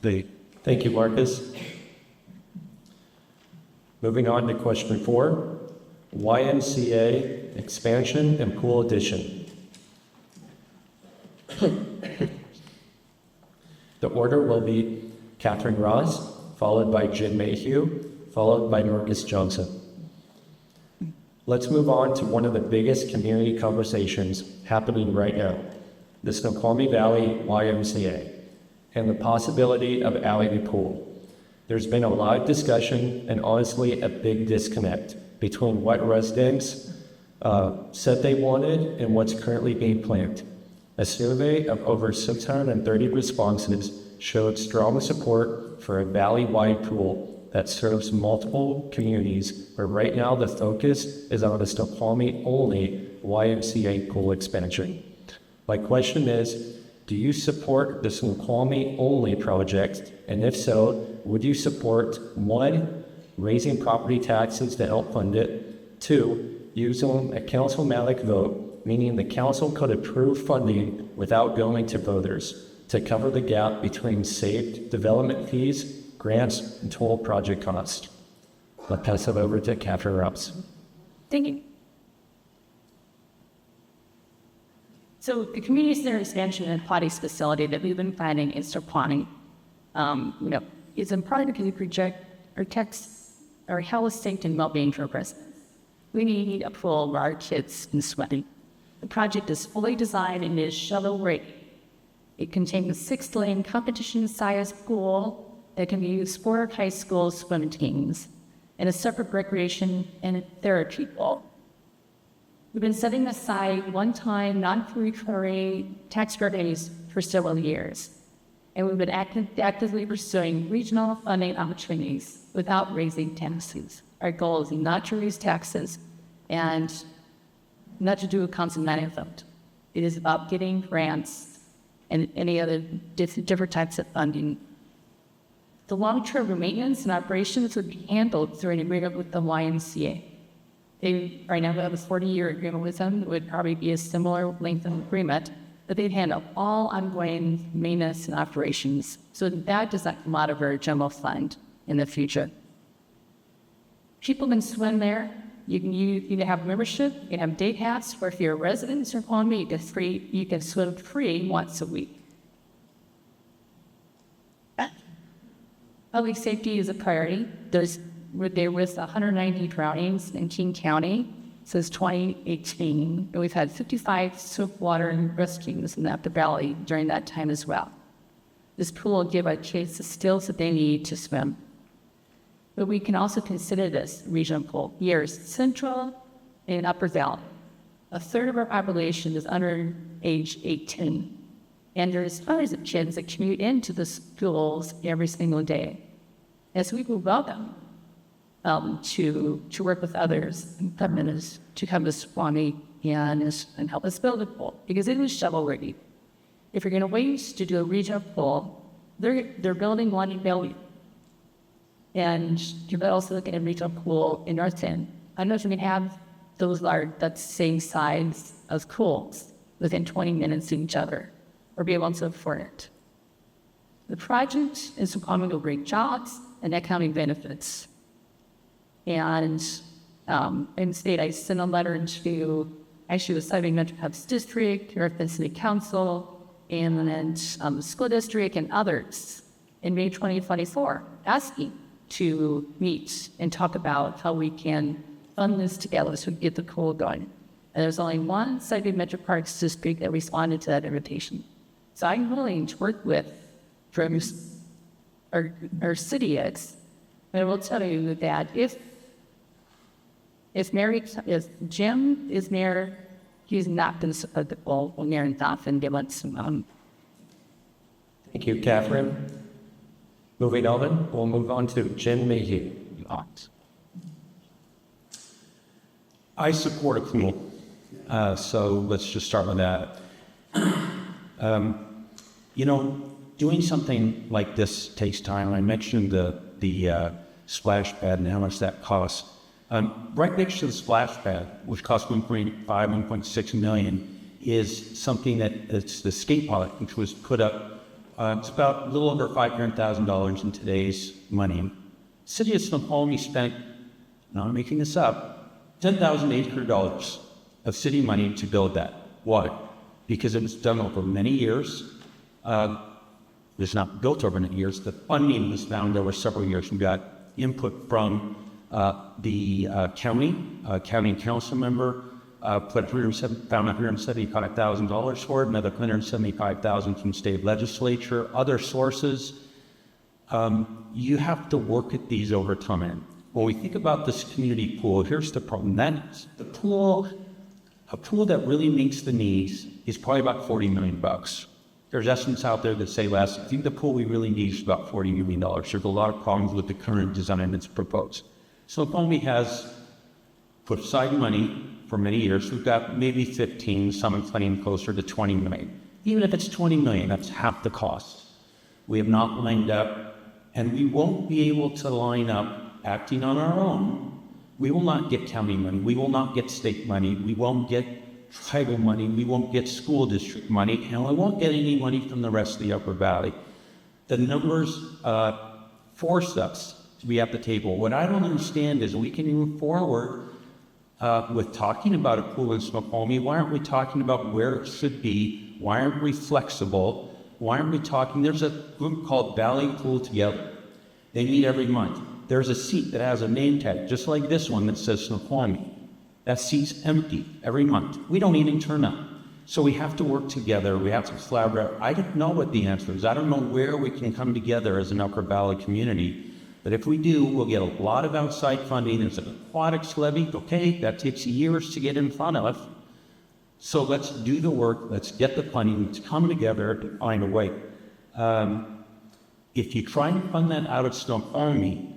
Thank you, Marcus. Moving on to question 4, YMCA expansion and pool addition. The order will be Katherine Ross, followed by Jim Mayhew, followed by Marcus Johnson. Let's move on to one of the biggest community conversations happening right now, the Snoqualmie Valley YMCA, and the possibility of adding a pool. There's been a lot of discussion and honestly a big disconnect between what residents said they wanted and what's currently being planned. A survey of over 630 responses showed strong support for a valley-wide pool that serves multiple communities, but right now the focus is on the Snoqualmie-only YMCA pool expansion. My question is, do you support the Snoqualmie-only project? And if so, would you support 1, raising property taxes to help fund it, 2, using a councilmatic vote, meaning the council could approve funding without going to voters to cover the gap between saved development fees, grants, and total project cost? I'll pass it over to Katherine Rups. Thank you. So the community center expansion and Pilates facility that we've been planning in Snoqualmie, is important because we project our our health, safety, and well-being for residents. We need a pool where our kids can swim. The project is fully designed and is shovel-ready. It contains a 6-lane competition-sized pool that can be used for high school swim teams, and a separate recreation and therapy pool. We've been setting aside one-time, non-recurring tax revenues for several years, and we've been actively pursuing regional funding opportunities without raising taxes. Our goal is not to raise taxes and not to do a constant vote. It is about getting grants and any other different types of funding. The long-term maintenance and operations would be handled through an agreement with the YMCA. They right now have a 40-year agreement with them. It would probably be a similar length of agreement, but they'd handle all ongoing maintenance and operations. So that does not come out of our general fund in the future. People can swim there. You can have membership. You can have day pass, or if you're a resident in Snoqualmie, you can swim free once a week. Public safety is a priority. There was 190 drownings in King County since 2018, and we've had 55 swiftwater rescues in the Upper Valley during that time as well. This pool will give our kids the skills that they need to swim. But we can also consider this regional pool here Central and Upper Valley. A third of our population is under age 18, and there's hundreds of kids that commute into the schools every single day. And so we will welcome to work with others and to come to Snoqualmie and help us build a pool, because it was shovel-ready. If you're going to wait to do a regional pool, they're building one in Bellevue. And you're also looking at a regional pool in North End. I don't know if you can have those that same size of pools within 20 minutes of each other, or be able to afford it. The project in Snoqualmie will bring jobs and economic benefits. And in the state, I sent a letter to actually the Snoqualmie Metro Hubs District, North End City Council, and then the school district and others in May 2024, asking to meet and talk about how we can fund this together so we get the pool going. And there's only one Snoqualmie Metro Parks District that responded to that invitation. So I'm willing to work with our city is, but I will tell you that if Jim is mayor, he's not going to support the pool when Mayor Thompson give us some. Thank you, Katherine. Moving on, we'll move on to Jim Mayhew. I support a pool, so let's just start with that. Doing something like this takes time. I mentioned the splash pad and how much that costs. Right next to the splash pad, which costs $1.6 million, is something it's the skate park, which was put up. It's about a little over $500,000 in today's money. City of Snoqualmie spent, now I'm making this up, $10,800 of city money to build that. Why? Because it was done over many years. It's not built over many years. The funding was found over several years. We got input from the county council member, found $175,000 for it, another $175,000 from state legislature, other sources. You have to work at these over time. When we think about this community pool, here's the problem. That's the pool, a pool that really meets the needs is probably about $40 million. There's estimates out there that say less. I think the pool we really need is about $40 million. There's a lot of problems with the current design that's proposed. Snoqualmie has put aside money for many years. We've got maybe 15, some inclining closer to 20 million. Even if it's 20 million, that's half the cost. We have not lined up, and we won't be able to line up acting on our own. We will not get county money. We will not get state money. We won't get tribal money. We won't get school district money, and we won't get any money from the rest of the Upper Valley. The numbers force us to be at the table. What I don't understand is we can move forward with talking about a pool in Snoqualmie. Why aren't we talking about where it should be? Why aren't we flexible? Why aren't we talking? There's a group called Valley Pool Together. They meet every month. There's a seat that has a name tag, just like this one that says Snoqualmie. That seat's empty every month. We don't even turn up. So we have to work together. We have to collaborate. I don't know what the answer is. I don't know where we can come together as an Upper Valley community. But if we do, we'll get a lot of outside funding. There's an aquatics levy. Okay, that takes years to get in front of. So let's do the work. Let's get the funding. Let's come together to find a way. If you try and fund that out of Snoqualmie,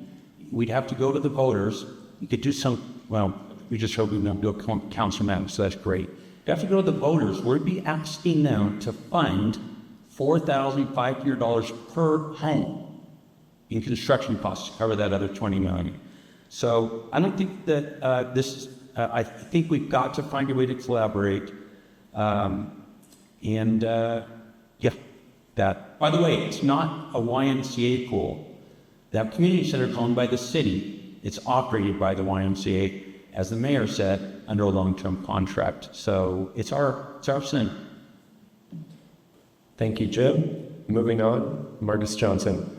we'd have to go to the voters. You could do some, well, we just hope we don't do a council map, so that's great. You have to go to the voters. We'd be asking them to fund $4,500 per home in construction costs to cover that other $20 million. So I don't think that I think we've got to find a way to collaborate. Yeah, that. By the way, it's not a YMCA pool. That community center is owned by the city. It's operated by the YMCA, as the mayor said, under a long-term contract. So it's our center. Thank you, Jim. Moving on, Marcus Johnson.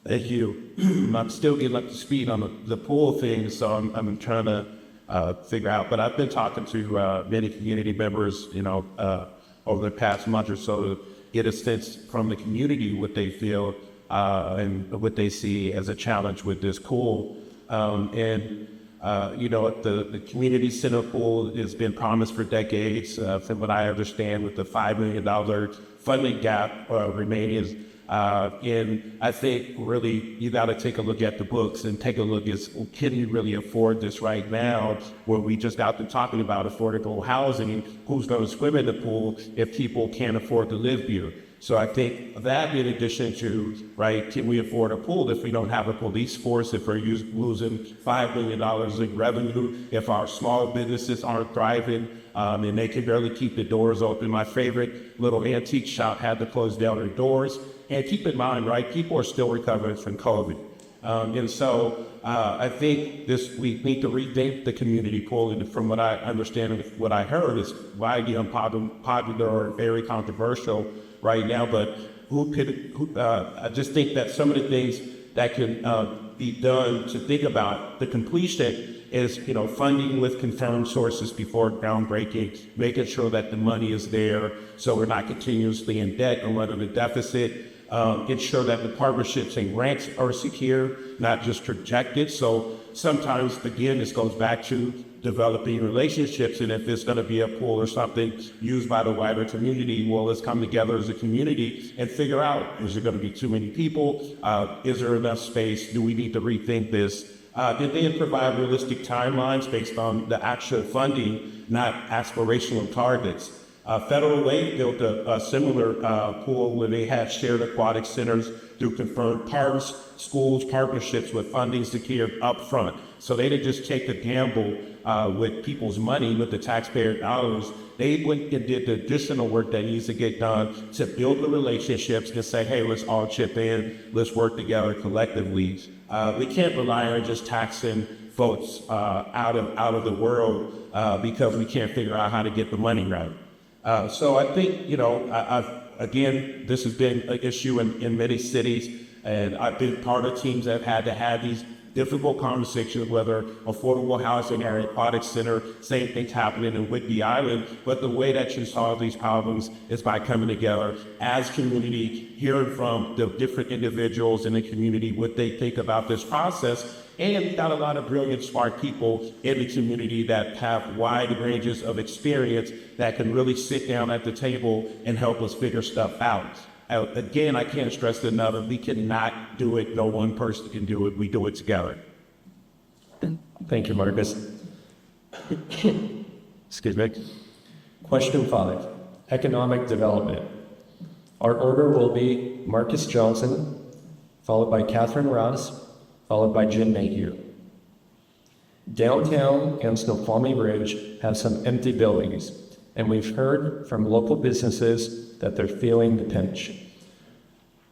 Thank you. I'm still getting up to speed on the pool thing, so I'm trying to figure out. But I've been talking to many community members, over the past month or so to get a sense from the community what they feel and what they see as a challenge with this pool. The community center pool has been promised for decades. From what I understand, with the $5 million funding gap remaining. And I think really you got to take a look at the books and take a look at, can you really afford this right now, where we just got to talking about affordable housing, who's going to swim in the pool if people can't afford to live here. So I think that, in addition to, can we afford a pool if we don't have a police force, if we're losing $5 million in revenue, if our small businesses aren't thriving, and they can barely keep the doors open. My favorite little antique shop had to close down their doors. And keep in mind, people are still recovering from COVID. I think we need to rethink the community pool. And from what I understand and what I heard is widely unpopular or very controversial right now. But I just think that some of the things that can be done to think about the completion is, funding with confirmed sources before groundbreaking, making sure that the money is there so we're not continuously in debt or running a deficit. Ensure that the partnerships and grants are secure, not just projected. So sometimes, again, this goes back to developing relationships. And if it's going to be a pool or something used by the wider community, well, let's come together as a community and figure out, is there going to be too many people? Is there enough space? Do we need to rethink this? Did they provide realistic timelines based on the actual funding, not aspirational targets? Federal Way built a similar pool where they had shared aquatic centers through confirmed parks, schools, partnerships with funding secured up front. So they didn't just take a gamble with people's money, with the taxpayer dollars. They went and did the additional work that needs to get done to build the relationships and say, hey, let's all chip in, let's work together collectively. We can't rely on just taxing folks out of the world because we can't figure out how to get the money right. So I think, again, this has been an issue in many cities, and I've been part of teams that have had to have these difficult conversations, whether affordable housing or aquatic center, same things happening in Whidbey Island. But the way that you solve these problems is by coming together as community, hearing from the different individuals in the community what they think about this process. And we got a lot of brilliant, smart people in the community that have wide ranges of experience that can really sit down at the table and help us figure stuff out. Again, I can't stress it enough, we cannot do it. No one person can do it. We do it together. Thank you, Marcus. Excuse me. Question 5, economic development. Our order will be Marcus Johnson, followed by Katherine Ross, followed by Jim Mayhew. Downtown and Snoqualmie Ridge have some empty buildings, and we've heard from local businesses that they're feeling the pinch.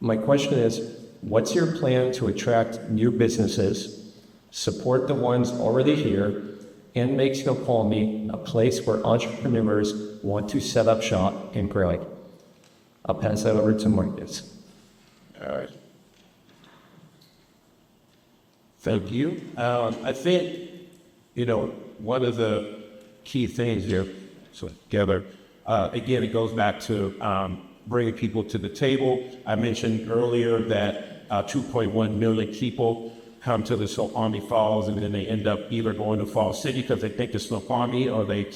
My question is, what's your plan to attract new businesses, support the ones already here, and make Snoqualmie a place where entrepreneurs want to set up shop and grow? I'll pass that over to Marcus. All right. Thank you. I think, one of the key things here, so together, again, it goes back to bringing people to the table. I mentioned earlier that 2.1 million people come to the Snoqualmie Falls, and then they end up either going to Falls City because they think it's Snoqualmie, or they,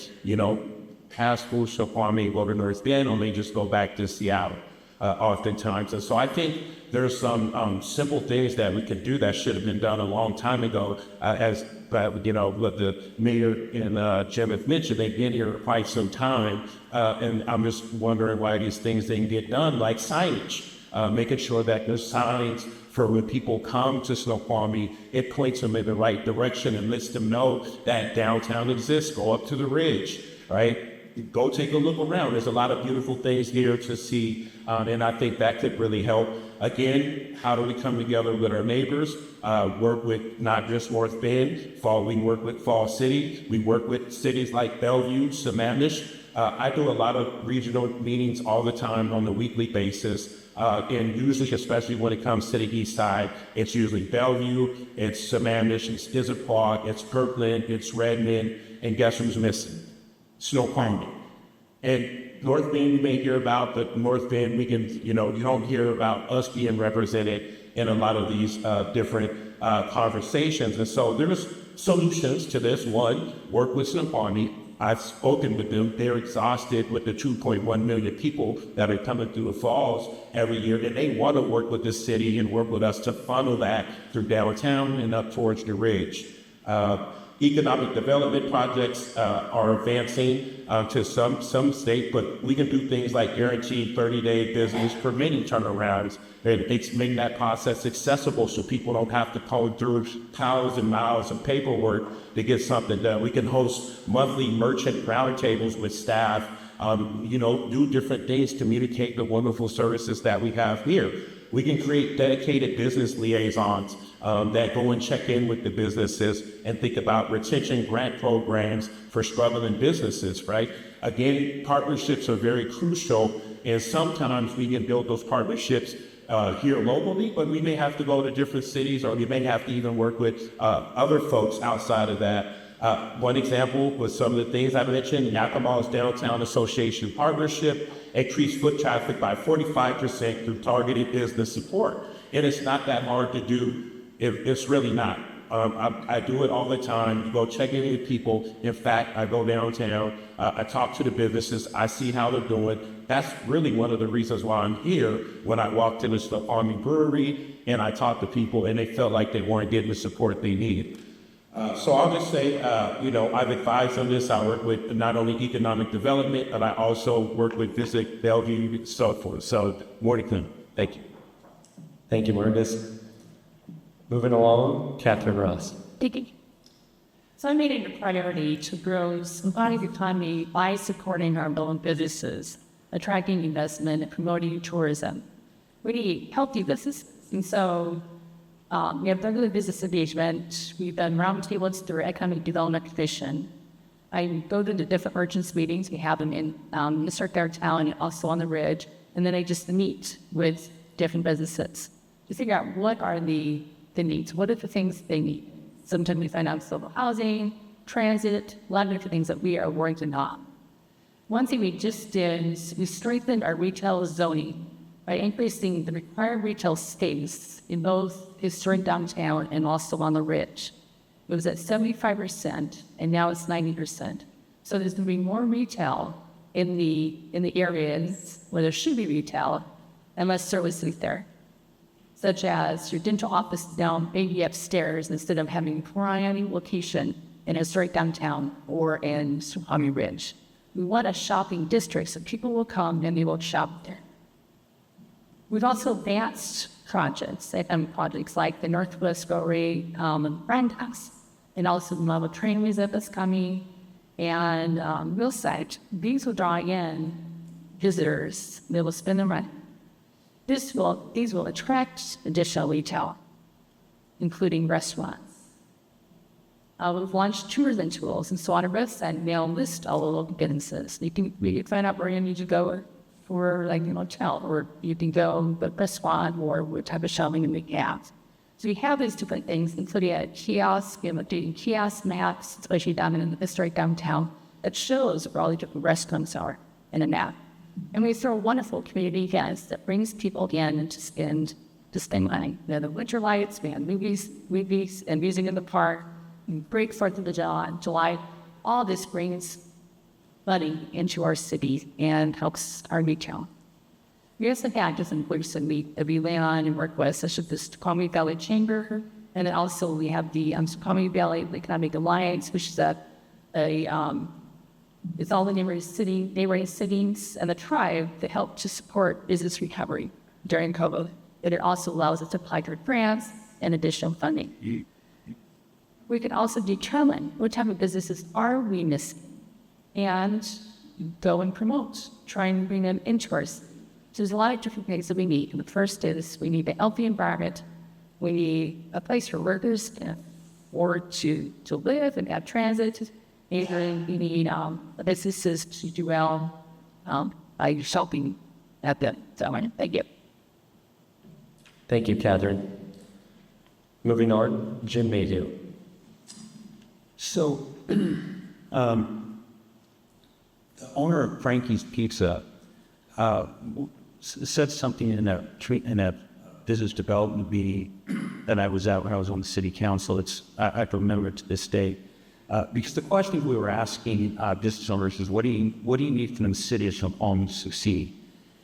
pass through Snoqualmie, go to North Bend, or they just go back to Seattle oftentimes. And so I think there's some simple things that we can do that should have been done a long time ago. What the mayor and Jim have mentioned, they've been here quite some time, and I'm just wondering why these things didn't get done, like signage, making sure that there's signs for when people come to Snoqualmie, it points them in the right direction and lets them know that downtown exists. Go up to the ridge, right? Go take a look around. There's a lot of beautiful things here to see, and I think that could really help. Again, how do we come together with our neighbors, work with not just North Bend, we work with Falls City, we work with cities like Bellevue, Sammamish. I do a lot of regional meetings all the time on a weekly basis, and usually, especially when it comes to the east side, it's usually Bellevue, it's Sammamish, it's Issaquah, it's Kirkland, it's Redmond, and guess who's missing? Snoqualmie. And North Bend you may hear about, but North Bend you don't hear about us being represented in a lot of these different conversations. And so there's solutions to this. One, work with Snoqualmie. I've spoken with them. They're exhausted with the 2.1 million people that are coming through the falls every year, and they want to work with the city and work with us to funnel that through downtown and up towards the ridge. Economic development projects are advancing to some state, but we can do things like guaranteed 30-day business permitting turnarounds. It's making that process accessible so people don't have to go through miles and miles of paperwork to get something done. We can host monthly merchant roundtables with staff, do different things, communicate the wonderful services that we have here. We can create dedicated business liaisons that go and check in with the businesses and think about retention grant programs for struggling businesses, right? Again, partnerships are very crucial, and sometimes we can build those partnerships here locally, but we may have to go to different cities, or we may have to even work with other folks outside of that. One example was some of the things I mentioned, Yakima's Downtown Association Partnership increased foot traffic by 45% through targeted business support. And it's not that hard to do. It's really not. I do it all the time. Go check in with people. In fact, I go downtown, I talk to the businesses, I see how they're doing. That's really one of the reasons why I'm here. When I walked into the Army Brewery and I talked to people and they felt like they weren't getting the support they needed. So I'll just say, I've advised on this. I work with not only economic development, but I also work with Visit Bellevue, so forth. So more to come. Thank you. Thank you, Marcus. Moving along, Katherine Ross. So I made it a priority to grow Snoqualmie's economy by supporting our local businesses, attracting investment, and promoting tourism. We need healthy businesses. And so we have regular business engagement. We've done roundtables through Economic Development Commission. I go to the different merchants meetings. We have them in their town and also on the ridge. And then I just meet with different businesses to figure out what are the the needs. What are the things they need? Sometimes we find out social housing, transit, a lot of different things that we are working on. One thing we just did is we strengthened our retail zoning by increasing the required retail space in both historic downtown and also on the ridge. It was at 75%, and now it's 90%. So there's going to be more retail in the areas where there should be retail and less services there, such as your dental office down maybe upstairs instead of having prime location in a historic downtown or in Snoqualmie Ridge. We want a shopping district so people will come and they will shop there. We've also advanced projects like the Northwest Railway Brand House, and also the Level Train Museum that's coming, and Millsite. These will draw in visitors. They will spend their money. These will attract additional retail, including restaurants. We've launched tourism tools, and so on our website, they'll list all the local businesses. You can find out where you need to go for like an hotel, or you can go to a restaurant, or what type of shopping you have. So we have these different things, including a kiosk. We have updating kiosk maps, especially down in the historic downtown, that shows where all the different restaurants are in a map. And we throw wonderful community events that brings people in to spend money. You know, the winter lights, we have movies and music in the park, break 4th of July. All this brings money into our city and helps our retail. We also have different groups that we lay on and work with, such as the Snoqualmie Valley Chamber, and then also we have the Snoqualmie Valley Economic Alliance, which is it's all the neighboring cities and the tribe that help to support business recovery during COVID. And it also allows us to apply for grants and additional funding. We can also determine what type of businesses are we missing and go and promote, try and bring them into our city. So there's a lot of different things that we need. And the first is we need a healthy environment. We need a place for workers or to live and have transit. And we need businesses to do well by shopping at them. So thank you. Thank you, Katherine. Moving on, Jim Mayhew. So, the owner of Frankie's Pizza said something in a business development meeting that I was at when I was on the city council. I remember it to this day. Because the question we were asking business owners is, what do you need from the city of Snoqualmie to succeed?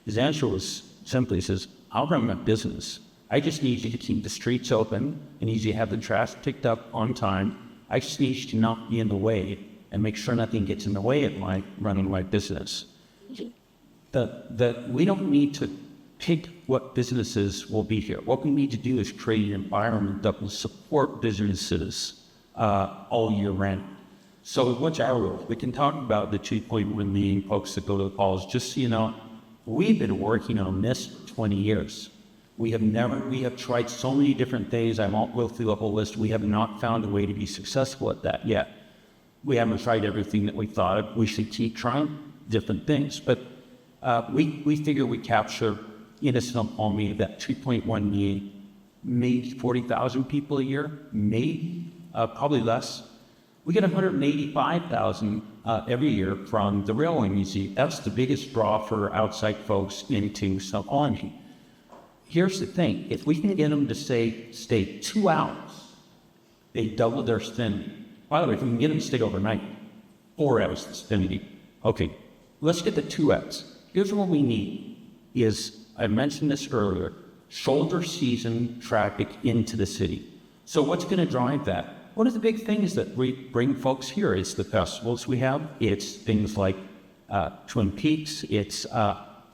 His answer was simply, he says, I'll run my business. I just need you to keep the streets open and need you to have the trash picked up on time. I just need you to not be in the way and make sure nothing gets in the way of my running my business. That we don't need to pick what businesses will be here. What we need to do is create an environment that will support businesses all year round. So what's our role? We can talk about the 2.1 million folks that go to the calls. Just so you know, we've been working on this for 20 years. We have tried so many different things. I won't go through the whole list. We have not found a way to be successful at that yet. We haven't tried everything that we thought. We should keep trying different things. But we figure we capture in Snoqualmie that 2.1 million, maybe 40,000 people a year, maybe, probably less. We get 185,000 every year from the Railway Museum. That's the biggest draw for outside folks into Snoqualmie. Here's the thing, if we can get them to stay 2 hours, they double their spending. By the way, if we can get them to stay overnight, 4 hours spending. Okay, let's get the 2x. Here's what we need is, I mentioned this earlier, shoulder season traffic into the city. So what's gonna drive that? One of the big things that we bring folks here is the festivals we have. It's things like Twin Peaks. It's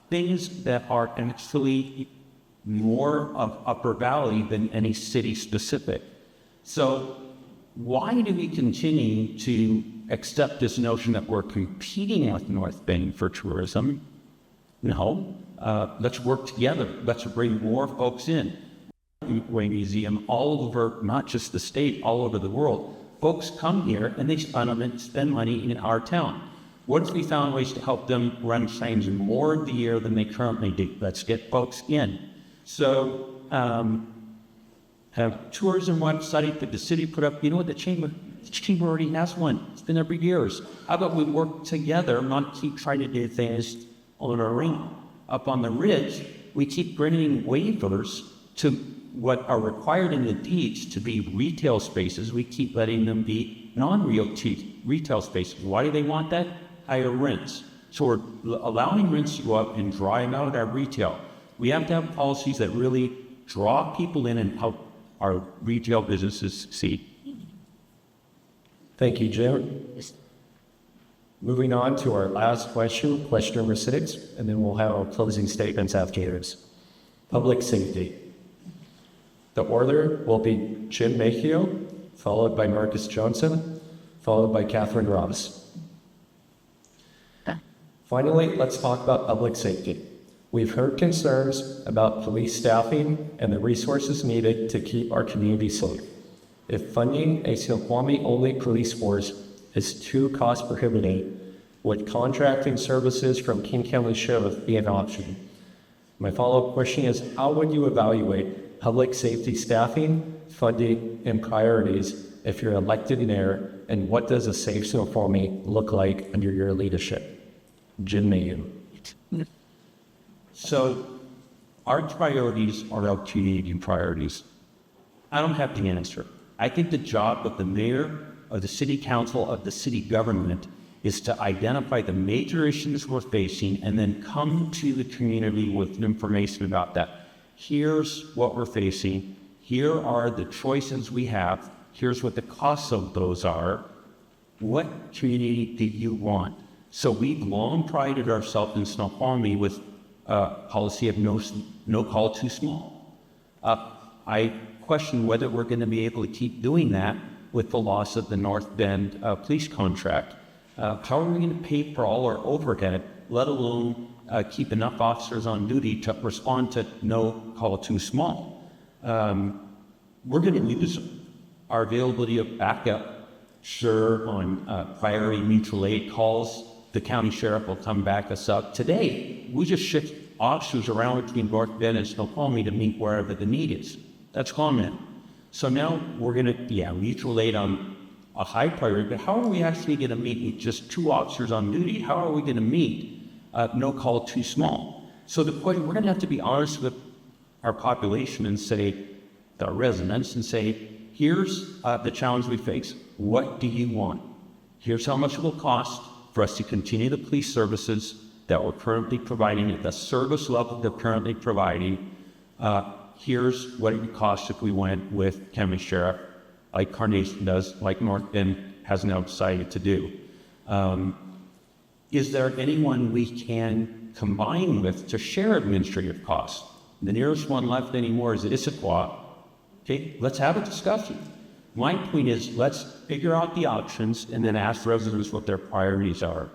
things that are actually more of Upper Valley than any city specific. So why do we continue to accept this notion that we're competing with North Bend for tourism? No, let's work together. Let's bring more folks in. Meadowbrook Museum all over, not just the state, all over the world. Folks come here and they spend money in our town. What if we found ways to help them run trains more of the year than they currently do? Let's get folks in. So Tourism website that the city put up. You know what? The chamber already has one. It's been there for years. How about we work together, not keep trying to do things on our own? Up on the ridge, we keep bringing waivers to what are required in the deeds to be retail spaces. We keep letting them be retail spaces. Why do they want that? Higher rents. So we're allowing rents to go up and drawing out our retail. We have to have policies that really draw people in and help our retail businesses succeed. Thank you, Jim. Moving on to our last question, question number 6, and then we'll have our closing statements afterwards. Public safety. The order will be Jim Mayhew, followed by Marcus Johnson, followed by Katherine Ross. Finally, let's talk about public safety. We've heard concerns about police staffing and the resources needed to keep our community safe. If funding a Snoqualmie-only police force is too cost prohibitive, would contracting services from King County Sheriff be an option? My follow-up question is, how would you evaluate public safety staffing, funding, and priorities if you're elected mayor, and what does a safe Snoqualmie look like under your leadership? Jim Mayhew. So our priorities are our Canadian priorities. I don't have the answer. I think the job of the mayor, of the city council, of the city government is to identify the major issues we're facing and then come to the community with information about that. Here's what we're facing. Here are the choices we have. Here's what the costs of those are. What community do you want? So we've long prided ourselves in Snoqualmie with policy of no call too small. I question whether we're going to be able to keep doing that with the loss of the North Bend police contract. How are we going to pay for all our overhead, let alone keep enough officers on duty to respond to no call too small? We're going to use our availability of backup, sure, on priority mutual aid calls. The county sheriff will come back us up. Today, we just shift officers around between North Bend and Snoqualmie to meet wherever the need is. That's common. So now we're going to, mutual aid on a high priority, but how are we actually going to meet with just 2 officers on duty? How are we going to meet no call too small? So the question, we're going to have to be honest with our population and say, our residents, and say, here's the challenge we face. What do you want? Here's how much it will cost for us to continue the police services that we're currently providing at the service level they're currently providing. Here's what it would cost if we went with county sheriff, like Carnation does, like North Bend has now decided to do. Is there anyone we can combine with to share administrative costs? The nearest one left anymore is Issaquah. Okay, let's have a discussion. My point is, let's figure out the options and then ask residents what their priorities are.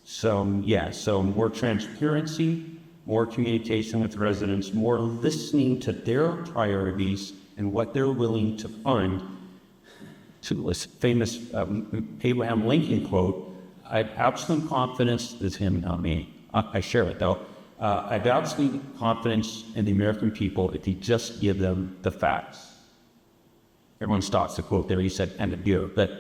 So more transparency, more communication with residents, more listening to their priorities and what they're willing to fund. To this famous Abraham Lincoln quote, I have absolute confidence, this is him, not me, I share it though, I have absolute confidence in the American people if you just give them the facts. Everyone stops the quote there, he said, and a deal. But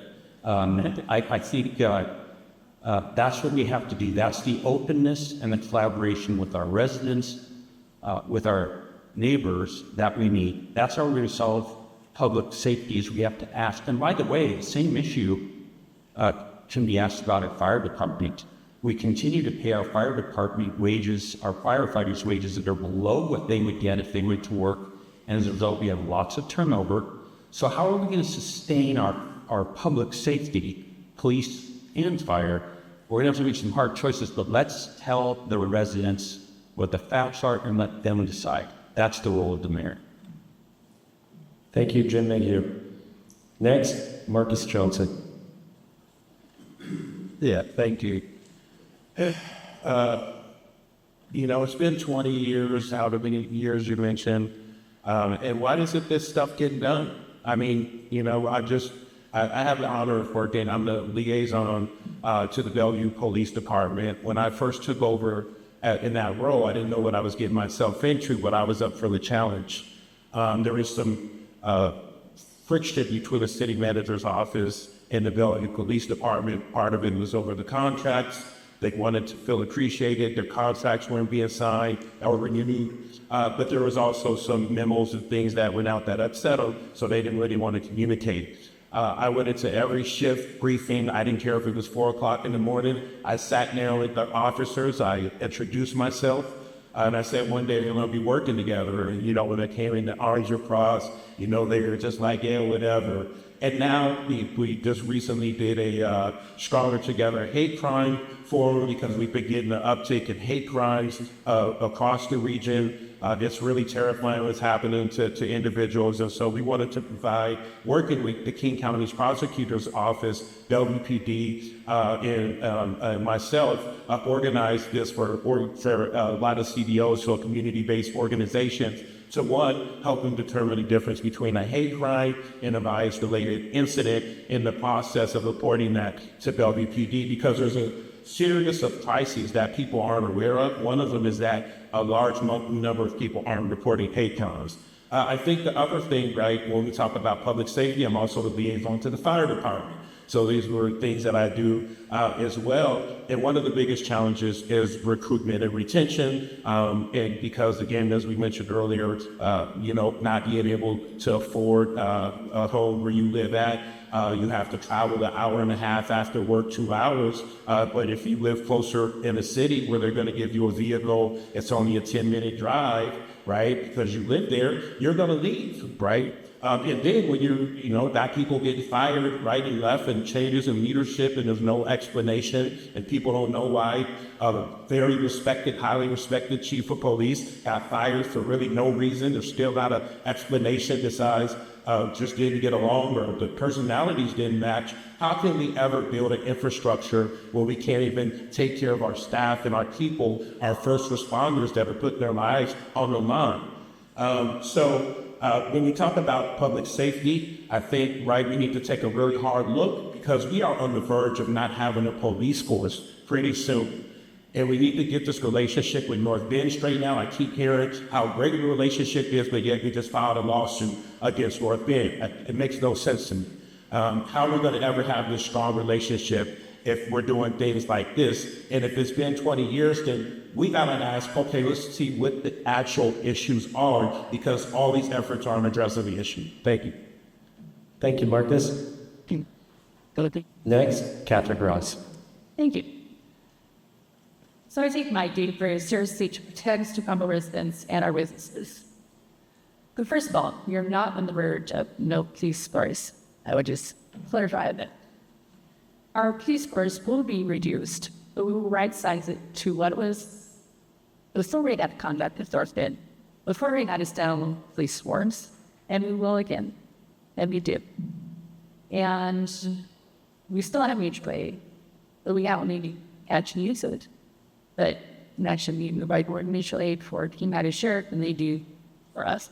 I think that's what we have to do. That's the openness and the collaboration with our residents, with our neighbors that we need. That's how we're going to solve public safety, is we have to ask. And by the way, the same issue can be asked about our fire department. We continue to pay our fire department wages, our firefighters' wages that are below what they would get if they went to work. And as a result, we have lots of turnover. So how are we going to sustain our public safety, police and fire? We're going to have to make some hard choices, but let's tell the residents what the facts are and let them decide. That's the role of the mayor. Thank you, Jim Mayhew. Next, Marcus Johnson. Yeah, thank you. It's been 20 years, however many years you mentioned, and why doesn't this stuff get done? I mean, I have the honor of working, I'm the liaison to the Bellevue Police Department. When I first took over in that role. I didn't know what I was getting myself into, but I was up for the challenge. There was some friction between the city manager's office and the Bellevue Police Department. Part of it was over the contracts. They wanted to feel appreciated. Their contracts weren't being signed or renewed. But there was also some memos and things that went out that upset them, so they didn't really want to communicate. I went into every shift briefing. I didn't care if it was 4 o'clock in the morning. I sat down with the officers. I introduced myself. And I said, one day we're going to be working together. And, when they came in the arms across, they were just like, yeah, whatever. And now we just recently did a Stronger Together hate crime forum because we've been getting an uptick in hate crimes across the region. It's really terrifying what's happening to individuals. And so we wanted to provide, working with the King County's Prosecutor's Office, Bellevue PD, and myself, organized this for a lot of CDOs, so community-based organizations, to one, help them determine the difference between a hate crime and a bias-related incident in the process of reporting that to Bellevue PD, because there's a series of crises that people aren't aware of. One of them is that a large number of people aren't reporting hate crimes. I think the other thing, right, when we talk about public safety, I'm also the liaison to the fire department. So these were things that I do as well. And one of the biggest challenges is recruitment and retention. And because, again, as we mentioned earlier, not being able to afford a home where you live at, you have to travel an hour and a half after work, 2 hours. But if you live closer in a city where they're going to give you a vehicle, it's only a 10-minute drive, right? Because you live there, you're going to leave, right? And then when that people get fired right and left and changes in leadership and there's no explanation and people don't know why a very respected, highly respected chief of police got fired for really no reason. There's still not an explanation besides just didn't get along or the personalities didn't match. How can we ever build an infrastructure where we can't even take care of our staff and our people, our first responders that are putting their lives on the line? When we talk about public safety, I think, we need to take a really hard look because we are on the verge of not having a police force pretty soon. And we need to get this relationship with North Bend straightened out. I keep hearing how great the relationship is, but yet we just filed a lawsuit against North Bend. It makes no sense to me. How are we going to ever have this strong relationship if we're doing things like this? And if it's been 20 years, then we got to ask, okay, let's see what the actual issues are, because all these efforts aren't addressing the issue. Thank you. Thank you, Marcus. Next, Katherine Ross. Thank you. So I take my duty very seriously to protect Snoqualmie residents and our businesses. But first of all, we are not on the verge of no police force. I would just clarify that. Our police force will be reduced, but we will right-size it to what it was before we had conduct with North Bend, before we had down police force, and we will again, and we do. And we still have mutual aid, but we don't need to actually use it. But actually need to provide more mutual aid for King County Sheriff than they do for us.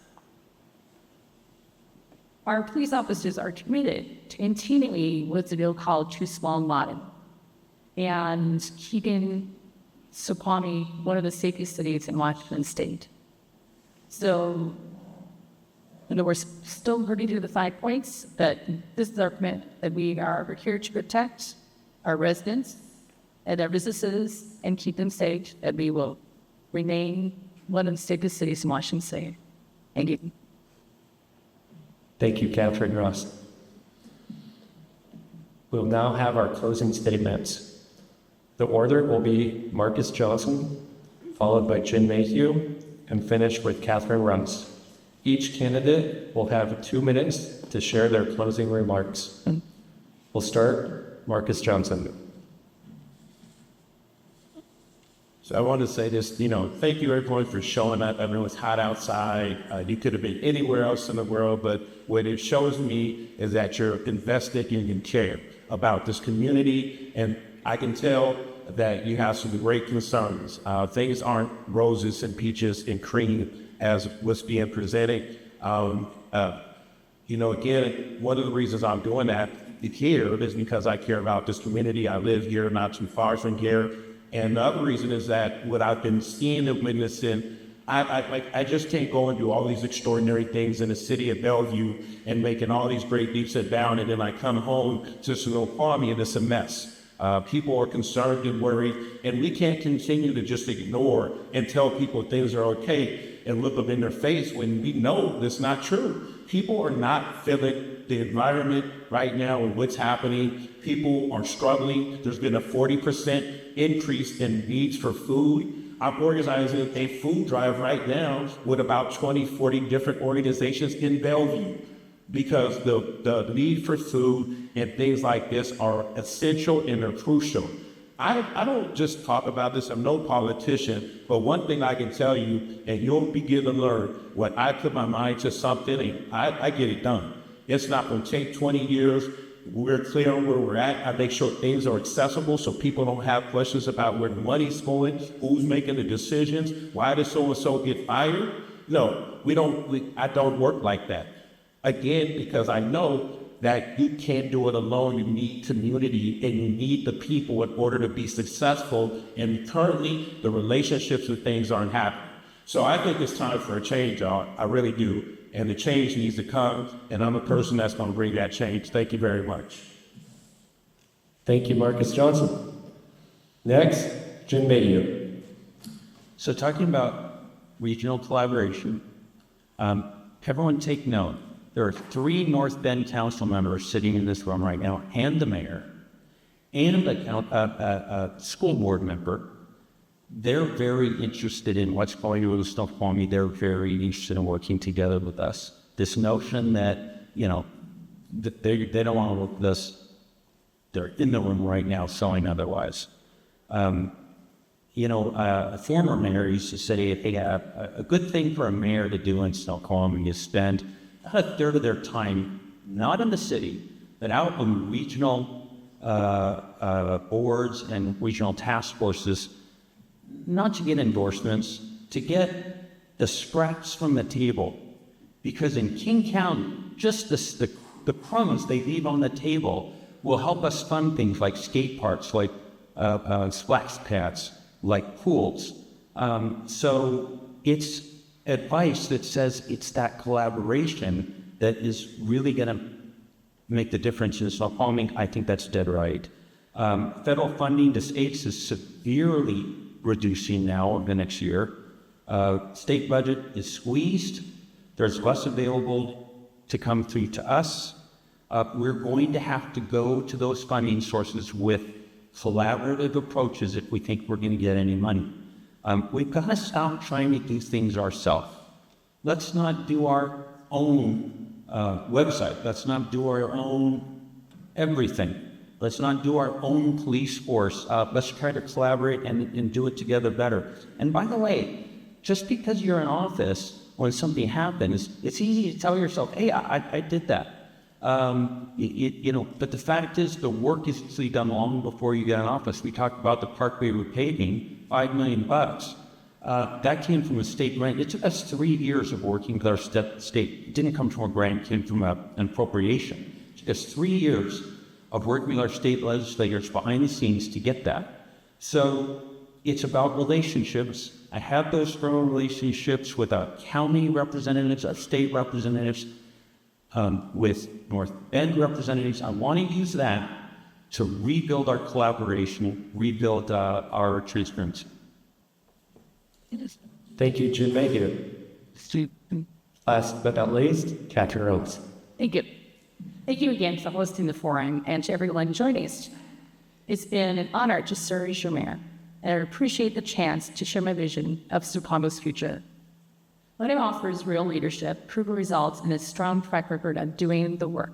Our police officers are committed to continuing what's a bill called Too Small Modern and keeping Snoqualmie one of the safest cities in Washington State. So, we're still working through the 5 points, but this is our commitment that we are here to protect our residents and their businesses and keep them safe, and we will remain one of the safest cities in Washington State. Thank you. Thank you, Katherine Ross. We'll now have our closing statements. The order will be Marcus Johnson, followed by Jim Mayhew, and finish with Katherine Ross. Each candidate will have 2 minutes to share their closing remarks. We'll start Marcus Johnson. So I want to say this, thank you everyone for showing up. I mean, it was hot outside. You could have been anywhere else in the world, but what it shows me is that you're invested and you care about this community. And I can tell that you have some great concerns. Things aren't roses and peaches and cream as what's being presented. Again, one of the reasons I'm doing that here is because I care about this community. I live here, not too far from here. And the other reason is that what I've been seeing and witnessing, I just can't go and do all these extraordinary things in the city of Bellevue and making all these great leaps and bounds, and then I come home to Snoqualmie and it's a mess. People are concerned and worried, and we can't continue to just ignore and tell people things are okay and look them in their face when we know that's not true. People are not feeling the environment right now and what's happening. People are struggling. There's been a 40% increase in needs for food. I'm organizing a food drive right now with about 20, 40 different organizations in Bellevue, because the need for food and things like this are essential and they're crucial. I don't just talk about this, I'm no politician, but one thing I can tell you, and you'll begin to learn, when I put my mind to something, I get it done. It's not going to take 20 years. We're clear on where we're at. I make sure things are accessible so people don't have questions about where the money's going, who's making the decisions, why does so-and-so get fired. No, I don't work like that. Again, because I know that you can't do it alone. You need community and you need the people in order to be successful. And currently, the relationships and things aren't happening. So I think it's time for a change, y'all. I really do. And the change needs to come, and I'm a person that's going to bring that change. Thank you very much. Thank you, Marcus Johnson. Next, Jim Mayhew. So talking about regional collaboration, everyone take note. There are 3 North Bend council members sitting in this room right now, and the mayor, and a school board member. They're very interested in what's going on with Snoqualmie. They're very interested in working together with us. This notion that, they don't want to work with us, they're in the room right now saying otherwise. A former mayor used to say, a good thing for a mayor to do in Snoqualmie is spend about a third of their time, not in the city, but out on regional boards and regional task forces, not to get endorsements, to get the scraps from the table. Because in King County, just the crumbs they leave on the table will help us fund things like skate parks, like splash pads, like pools. So it's advice that says it's that collaboration that is really going to make the difference in Snoqualmie. I think that's dead right. Federal funding to states is severely reducing now over the next year. State budget is squeezed. There's less available to come through to us. We're going to have to go to those funding sources with collaborative approaches if we think we're going to get any money. We've got to stop trying to do things ourselves. Let's not do our own website. Let's not do our own everything. Let's not do our own police force. Let's try to collaborate and do it together better. And by the way, just because you're in office when something happens, it's easy to tell yourself, hey, I did that. But the fact is the work is usually done long before you get in office. We talked about the Parkway repaving, $5 million. That came from a state grant. It took us 3 years of working with our state. It didn't come from a grant, it came from an appropriation. It took us 3 years of working with our state legislators behind the scenes to get that. So it's about relationships. I have those strong relationships with our county representatives, our state representatives, with North Bend representatives. I want to use that to rebuild our collaboration, rebuild our transparency. Thank you, Jim Mayhew. Last but not least, Katherine. Thank you. Thank you again for hosting the forum and to everyone joining us. It's been an honor to serve as your mayor, and I appreciate the chance to share my vision of Snoqualmie's future. What it offers real leadership, proven results, and a strong track record of doing the work.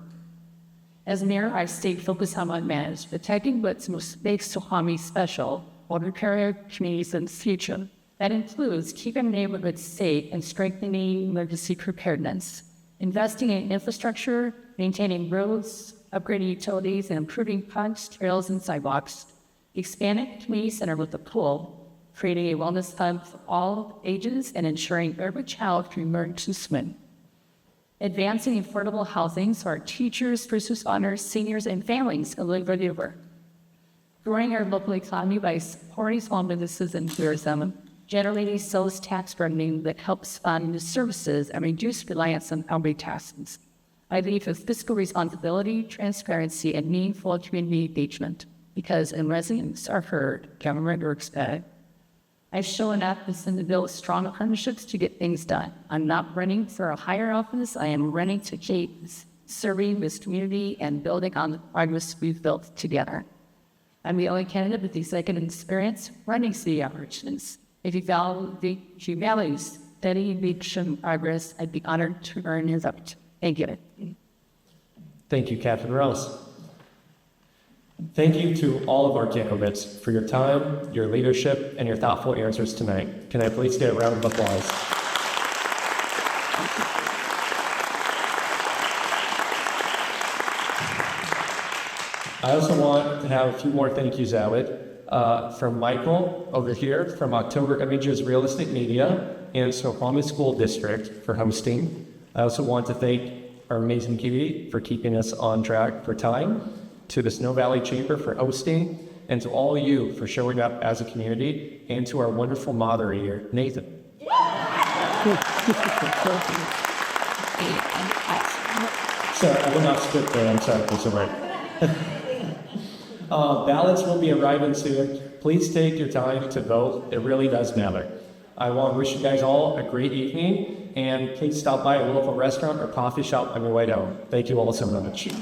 As mayor, I've stayed focused on what matters, protecting what makes Snoqualmie special while preparing our communities in the future. That includes keeping neighborhoods safe and strengthening emergency preparedness, investing in infrastructure, maintaining roads, upgrading utilities, and improving parks, trails, and sidewalks, expanding the community center with a pool, creating a wellness hub for all ages, and ensuring every child can learn to swim. Advancing affordable housing so our teachers, first responders, seniors, and families can live where they work. growing our local economy by supporting small businesses and tourism, generating sales tax revenue that helps fund the services and reduce reliance on property taxes. I believe in fiscal responsibility, transparency, and meaningful community engagement, because when residents are heard, government works better. I've shown up in the build strong partnerships to get things done. I'm not running for a higher office. I am running to keep serving this community and building on the progress we've built together. I'm the only candidate with executive experience running city operations. If you value steady leadership progress, I'd be honored to earn his vote. Thank you. Thank you, Katherine Rose. Thank you to all of our candidates for your time, your leadership, and your thoughtful answers tonight. Can I please get a round of applause? I also want to have a few more thank yous added from Michael over here from October Images Real Estate Media and Snoqualmie School District for hosting. I also want to thank our amazing community for keeping us on track for time, to the SnoValley Chamber for hosting, and to all of you for showing up as a community, and to our wonderful moderator, Nathan. Sorry, I will not skip there. I'm sorry, I'm sorry. Ballots will be arriving soon. Please take your time to vote. It really does matter. I want to wish you guys all a great evening, and please stop by a local restaurant or coffee shop on your way down. Thank you all so much. You